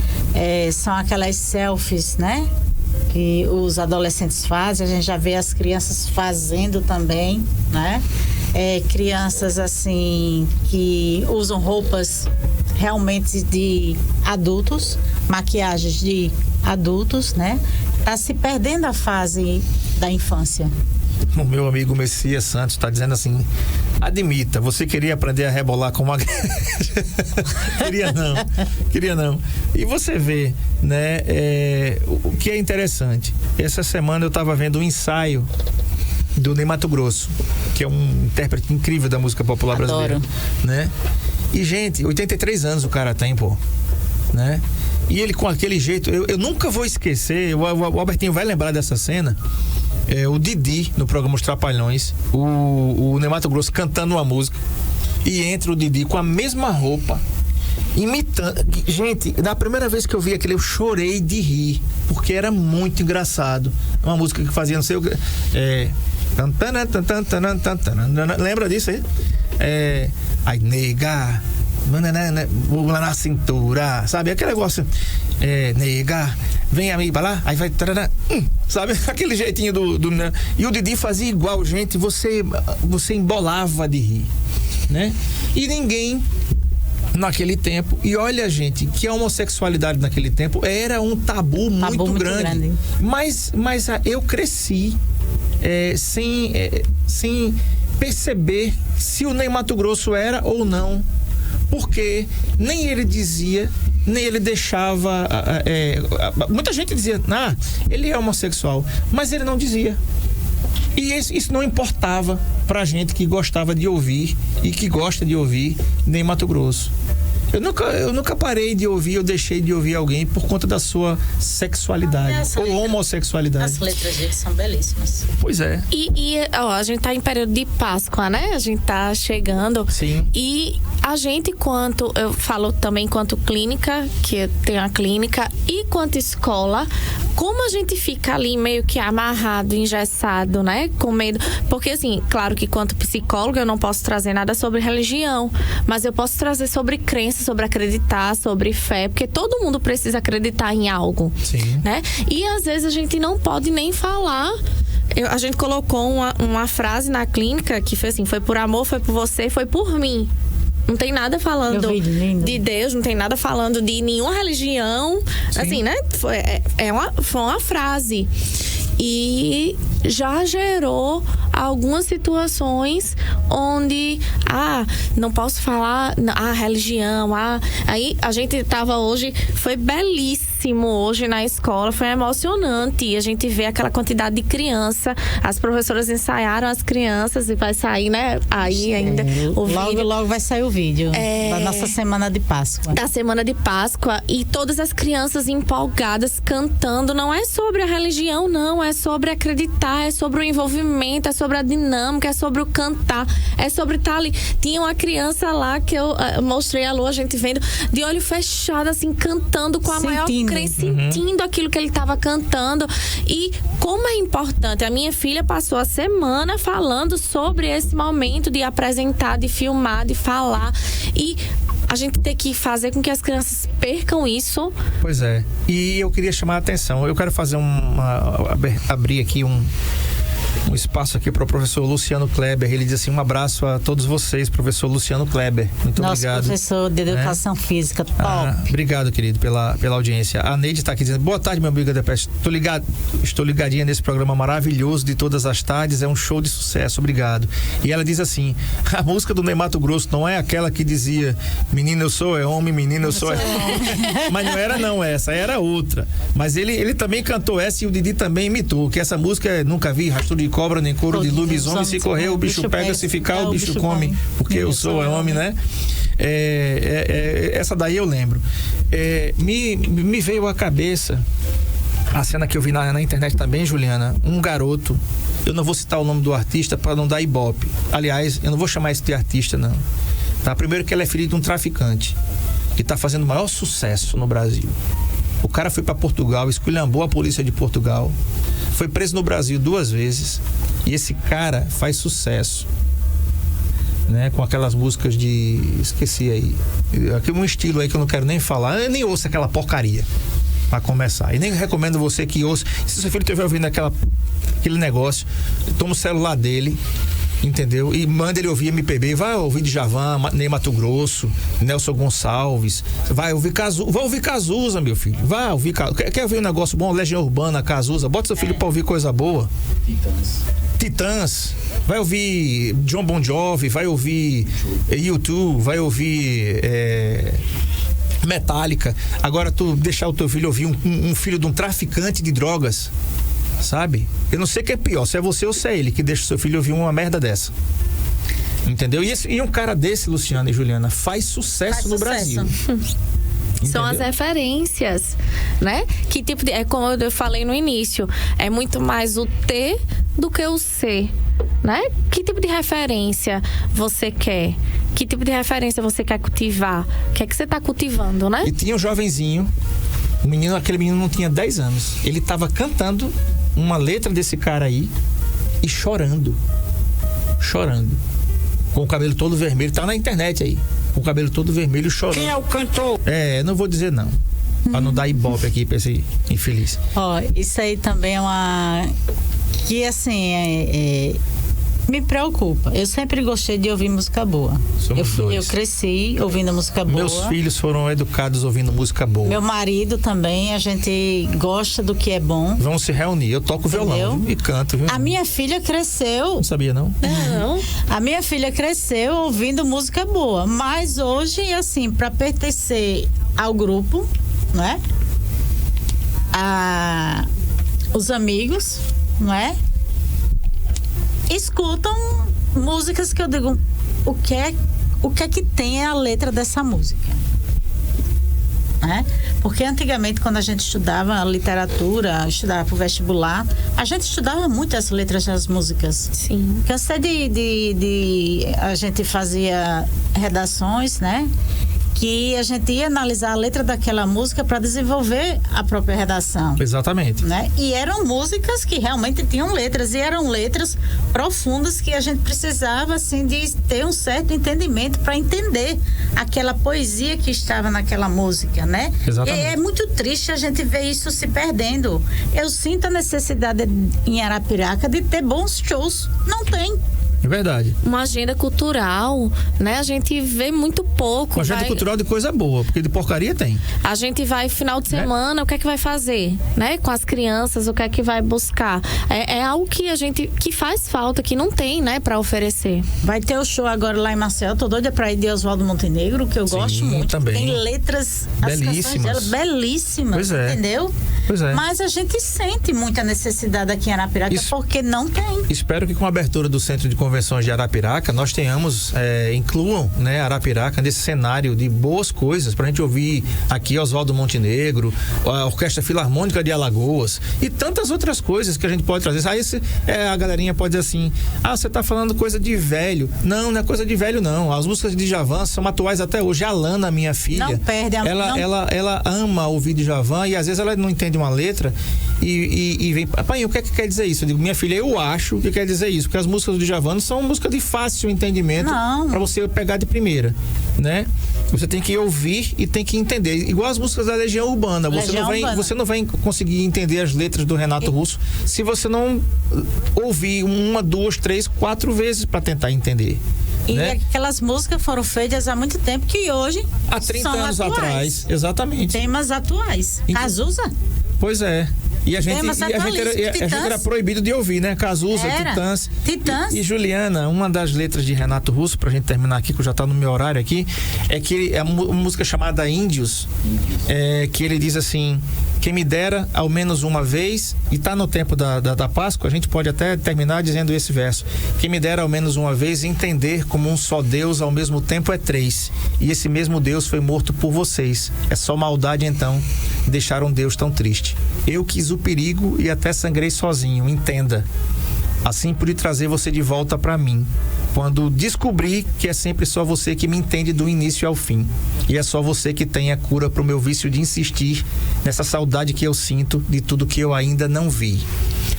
são aquelas selfies, né? Que os adolescentes fazem, a gente já vê as crianças fazendo também, né? Crianças, assim, que usam roupas realmente de adultos, maquiagens de adultos, né? Tá se perdendo a fase da infância. O meu amigo Messias Santos está dizendo assim: admita, você queria aprender a rebolar como a queria não. E você vê, né, o que é interessante. Essa semana eu estava vendo um ensaio do Ney Matogrosso, que é um intérprete incrível da música popular brasileira, né? E, gente, 83 anos o cara tem, né? E ele com aquele jeito, eu nunca vou esquecer, o Albertinho vai lembrar dessa cena. O Didi, no programa Os Trapalhões, o Ney Matogrosso cantando uma música, e entra o Didi com a mesma roupa, imitando. Gente, da primeira vez que eu vi aquilo, eu chorei de rir, porque era muito engraçado. Uma música que fazia, não sei o que. Lembra disso aí? Aí, nega, vou lá na cintura, sabe? Aquele negócio, nega, vem amigo pra lá, aí vai, sabe? Aquele jeitinho do e o Didi fazia igual, gente, você embolava de rir, né? E ninguém naquele tempo, e olha, gente, que a homossexualidade naquele tempo era um tabu muito grande. Mas eu cresci sem perceber se o Ney Matogrosso era ou não, porque nem ele dizia, nem ele deixava. Muita gente dizia, ele é homossexual, mas ele não dizia. E isso não importava pra gente que gostava de ouvir e que gosta de ouvir Ney Matogrosso. Eu nunca parei de ouvir, eu deixei de ouvir alguém por conta da sua sexualidade ou homossexualidade. As letras deles são belíssimas. Pois é. E a gente tá em período de Páscoa, né? A gente tá chegando. Sim. E a gente, eu falo também quanto clínica, que eu tenho a clínica, e quanto escola, como a gente fica ali meio que amarrado, engessado, né? Com medo. Porque, assim, claro que quanto psicóloga eu não posso trazer nada sobre religião, mas eu posso trazer sobre crença, sobre acreditar, sobre fé, porque todo mundo precisa acreditar em algo. Sim. Né? E às vezes a gente não pode nem falar. A gente colocou uma frase na clínica que foi assim: foi por amor, foi por você, foi por mim. Não tem nada falando de Deus, não tem nada falando de nenhuma religião. Sim. Assim, né? Foi uma frase. E já gerou algumas situações onde, não posso falar, religião, aí a gente tava hoje, foi belíssimo hoje na escola, foi emocionante, a gente vê aquela quantidade de criança, as professoras ensaiaram as crianças e vai sair, né, aí ainda o vídeo. Logo vai sair o vídeo da nossa semana de Páscoa. Da semana de Páscoa, e todas as crianças empolgadas cantando, não é sobre a religião, não, é sobre acreditar, é sobre o envolvimento, é sobre a dinâmica, é sobre o cantar, é sobre estar ali. Tinha uma criança lá que eu mostrei a Lu, a gente vendo, de olho fechado, assim, cantando com a maior sentindo aquilo que ele estava cantando. E como é importante, a minha filha passou a semana falando sobre esse momento de apresentar, de filmar, de falar. E a gente tem que fazer com que as crianças percam isso. Pois é. E eu queria chamar a atenção. Eu quero fazer abrir aqui um espaço aqui para o professor Luciano Kleber. Ele diz assim: um abraço a todos vocês, professor Luciano Kleber. Muito Nosso obrigado. Professor de Educação Física, top. Obrigado, querido, pela audiência. A Neide está aqui dizendo: boa tarde, meu amigo da Peste. Estou ligadinha nesse programa maravilhoso de todas as tardes. É um show de sucesso, obrigado. E ela diz assim: a música do Ney Matogrosso não é aquela que dizia menino eu sou é homem, menino eu sou é homem. Mas não era não essa, era outra. Mas ele também cantou essa e o Didi também imitou, que essa música é Nunca Vi Rastro de Cobra nem couro de lobisomem, se correr o bicho pega, se ficar o bicho come, porque eu sou é homem, né? Essa daí eu lembro. Me veio à cabeça a cena que eu vi na internet também, Juliana, um garoto, eu não vou citar o nome do artista para não dar ibope, aliás, eu não vou chamar esse de artista não, tá? Primeiro que ele é filho de um traficante que tá fazendo o maior sucesso no Brasil. O cara foi para Portugal, esculhambou a polícia de Portugal, foi preso no Brasil 2 vezes e esse cara faz sucesso, né? Com aquelas músicas de... esqueci aí, um estilo aí que eu não quero nem falar, eu nem ouço aquela porcaria para começar, e nem recomendo você que ouça. Se seu filho estiver ouvindo aquele negócio, toma o celular dele, entendeu? E manda ele ouvir MPB, vai ouvir Djavan, Ney Matogrosso, Nelson Gonçalves, vai ouvir Cazuza, meu filho, vai ouvir quer ouvir um negócio bom, Legião Urbana, Cazuza, bota seu filho pra ouvir coisa boa. Titãs, vai ouvir John Bon Jovi, vai ouvir U2, vai ouvir Metallica. Agora tu deixar o teu filho ouvir um filho de um traficante de drogas, sabe? Eu não sei o que é pior, se é você ou se é ele que deixa o seu filho ouvir uma merda dessa. Entendeu? E um cara desse, Luciana e Juliana, faz sucesso no Brasil. São as referências, né? Que tipo de... É como eu falei no início, é muito mais o T do que o C, né? Que tipo de referência você quer? Que tipo de referência você quer cultivar? O que é que você está cultivando, né? E tinha um jovenzinho, aquele menino não tinha 10 anos. Ele tava cantando uma letra desse cara aí e chorando. Com o cabelo todo vermelho, tá na internet aí. Com o cabelo todo vermelho, chorando. Quem é o cantor? Eu não vou dizer não. Pra não dar ibope aqui pra esse infeliz. Isso aí também é uma... que assim, me preocupa. Eu sempre gostei de ouvir música boa. Eu cresci ouvindo música boa. Meus filhos foram educados ouvindo música boa. Meu marido também, a gente gosta do que é bom. Vamos se reunir, eu toco violão e canto. Viu? A minha filha cresceu... Não sabia não? Não. A minha filha cresceu ouvindo música boa, mas hoje, assim, para pertencer ao grupo, não é? Os amigos, não é? Escutam músicas que eu digo, o que é que tem a letra dessa música? Né? Porque antigamente, quando a gente estudava literatura, estudava pro vestibular, a gente estudava muito as letras das músicas. Sim. Cansei a gente fazia redações, né? Que a gente ia analisar a letra daquela música para desenvolver a própria redação. Exatamente. Né? E eram músicas que realmente tinham letras, e eram letras profundas que a gente precisava, assim, de ter um certo entendimento para entender aquela poesia que estava naquela música, né? Exatamente. E é muito triste a gente ver isso se perdendo. Eu sinto a necessidade em Arapiraca de ter bons shows. Não tem. É verdade. Uma agenda cultural, né? A gente vê muito pouco. Uma agenda cultural de coisa boa, porque de porcaria tem. A gente vai final de semana, o que é que vai fazer, né? Com as crianças, o que é que vai buscar? É algo que faz falta, que não tem, né? Pra oferecer. Vai ter o show agora lá em Maceió, tô doida pra ir de Oswaldo Montenegro, que eu gosto muito. Também. Tem letras, belíssimas. as canções dela belíssimas, pois é. Entendeu? Pois é. Mas a gente sente muita necessidade aqui em Arapiraca, porque não tem. Espero que com a abertura do Centro de Convenções de Arapiraca, nós tenhamos, incluam, né, Arapiraca nesse cenário de boas coisas, pra gente ouvir aqui Oswaldo Montenegro, a Orquestra Filarmônica de Alagoas e tantas outras coisas que a gente pode trazer. Aí a galerinha pode dizer assim, você tá falando coisa de velho. Não é coisa de velho, não. As músicas de Djavan são atuais até hoje. A Alana, minha filha, não perde a ela ama ouvir Djavan e às vezes ela não entende uma letra e vem, pai, o que é que quer dizer isso? Eu digo, minha filha, eu acho que quer dizer isso, porque as músicas do Djavan são músicas de fácil entendimento para você pegar de primeira, né? Você tem que ouvir e tem que entender. Igual as músicas da Legião Urbana. Você não vai conseguir entender as letras do Renato Russo se você não ouvir 1, 2, 3, 4 vezes para tentar entender. E né? Aquelas músicas foram feitas há muito tempo que hoje há 30 são anos atuais. Atrás, exatamente. Temas atuais. Cazuza? Pois é. E a gente era proibido de ouvir, né? Cazuza, Titãs. E Juliana, uma das letras de Renato Russo, pra gente terminar aqui, que já tá no meu horário aqui, é que é uma música chamada Índios, que ele diz assim: quem me dera ao menos uma vez, e tá no tempo da Páscoa, a gente pode até terminar dizendo esse verso: quem me dera ao menos uma vez entender como um só Deus ao mesmo tempo é três, e esse mesmo Deus foi morto por vocês. É só maldade então deixar um Deus tão triste. Eu quis o perigo e até sangrei sozinho, entenda. Assim pude trazer você de volta pra mim, quando descobri que é sempre só você que me entende do início ao fim. E é só você que tem a cura pro meu vício de insistir nessa saudade que eu sinto de tudo que eu ainda não vi.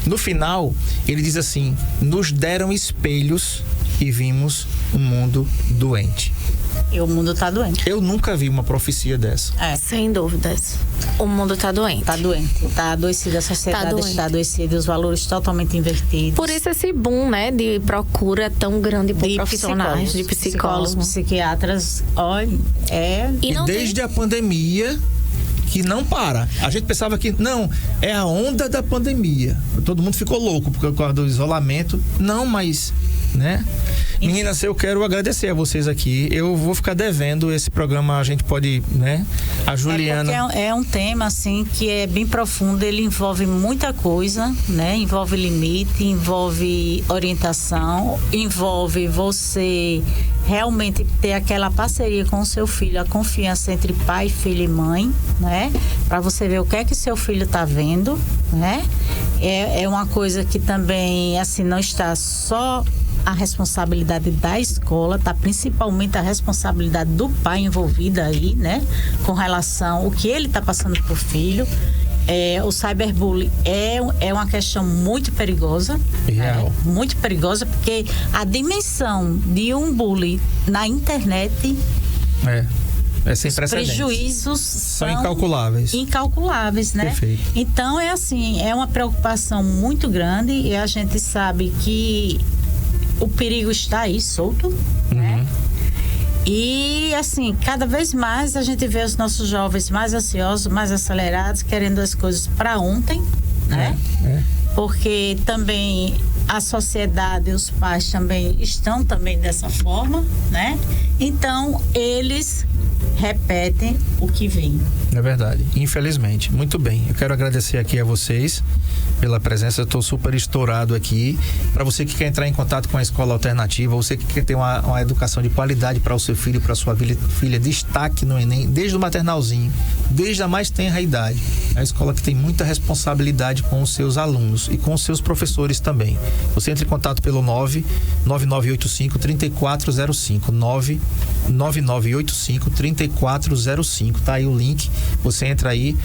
No final, ele diz assim: nos deram espelhos e vimos um mundo doente. E o mundo tá doente. Eu nunca vi uma profecia dessa. Sem dúvidas. O mundo tá doente. Tá doente. Tá adoecida, a sociedade está adoecida, os valores totalmente invertidos. Por isso esse boom, né, de procura tão grande por profissionais, de psicólogos, psiquiatras, olha, E desde a pandemia, que não para. A gente pensava que não, é a onda da pandemia. Todo mundo ficou louco por causa do isolamento. Não, mas, né? Meninas, eu quero agradecer a vocês aqui. Eu vou ficar devendo esse programa, a gente pode, né? A Juliana... É um tema, assim, que é bem profundo, ele envolve muita coisa, né? Envolve limite, envolve orientação, envolve você realmente ter aquela parceria com o seu filho, a confiança entre pai, filho e mãe, né? Para você ver o que é que seu filho tá vendo, né? É uma coisa que também, assim, não está só a responsabilidade da escola, tá principalmente a responsabilidade do pai envolvido aí, né? Com relação ao que ele tá passando pro filho. O cyberbullying é uma questão muito perigosa. Muito perigosa, porque a dimensão de um bullying na internet é sem precedentes. Os prejuízos são incalculáveis, né? Perfeito. Então é uma preocupação muito grande, e a gente sabe que o perigo está aí solto, né? E assim, cada vez mais a gente vê os nossos jovens mais ansiosos, mais acelerados, querendo as coisas para ontem, né? Porque também a sociedade, os pais também estão também dessa forma, né? Então eles repetem o que vem. É verdade, infelizmente. Muito bem, eu quero agradecer aqui a vocês pela presença. Eu estou super estourado aqui. Para você que quer entrar em contato com a escola alternativa, você que quer ter uma educação de qualidade para o seu filho e para a sua filha, destaque no Enem, desde o maternalzinho, desde a mais tenra idade. É uma escola que tem muita responsabilidade com os seus alunos e com os seus professores também. Você entra em contato pelo 99985-3405, 99985-3405, tá aí o link, você entra aí,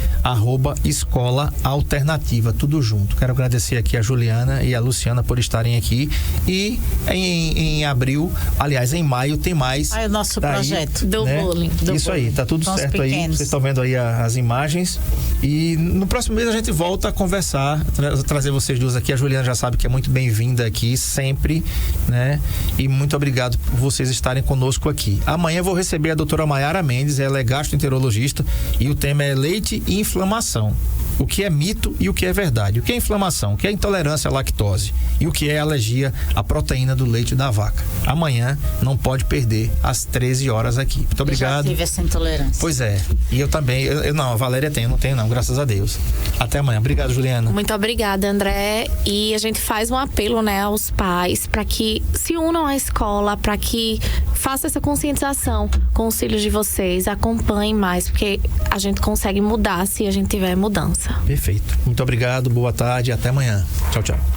@escola alternativa, tudo junto. Quero agradecer aqui a Juliana e a Luciana por estarem aqui, e em abril, aliás, em maio tem mais. O nosso projeto aí, do bullying. Isso aí, tá tudo certo aí, vocês estão vendo aí as imagens, e no próximo mês a gente volta a conversar, trazer vocês duas aqui. A Juliana já sabe que é muito bem-vinda aqui, sempre, né? E muito obrigado por vocês estarem conosco aqui. Amanhã eu vou receber a doutora Maiara Mendes, ela é gastroenterologista, e o tema é leite e inflamação. o que é mito e o que é verdade, o que é inflamação, o que é intolerância à lactose e o que é alergia à proteína do leite da vaca. Amanhã não pode perder às 13 horas aqui. Muito obrigado. Eu já tive essa intolerância. Pois é, e eu também, não, a Valéria tem, eu não tenho não, graças a Deus. Até amanhã. Obrigado, Juliana. Muito obrigada, André. E a gente faz um apelo, né, aos pais para que se unam à escola, para que façam essa conscientização com os filhos de vocês, acompanhem mais, porque a gente consegue mudar se a gente tiver mudança. Perfeito. Muito obrigado, boa tarde e até amanhã. Tchau, tchau.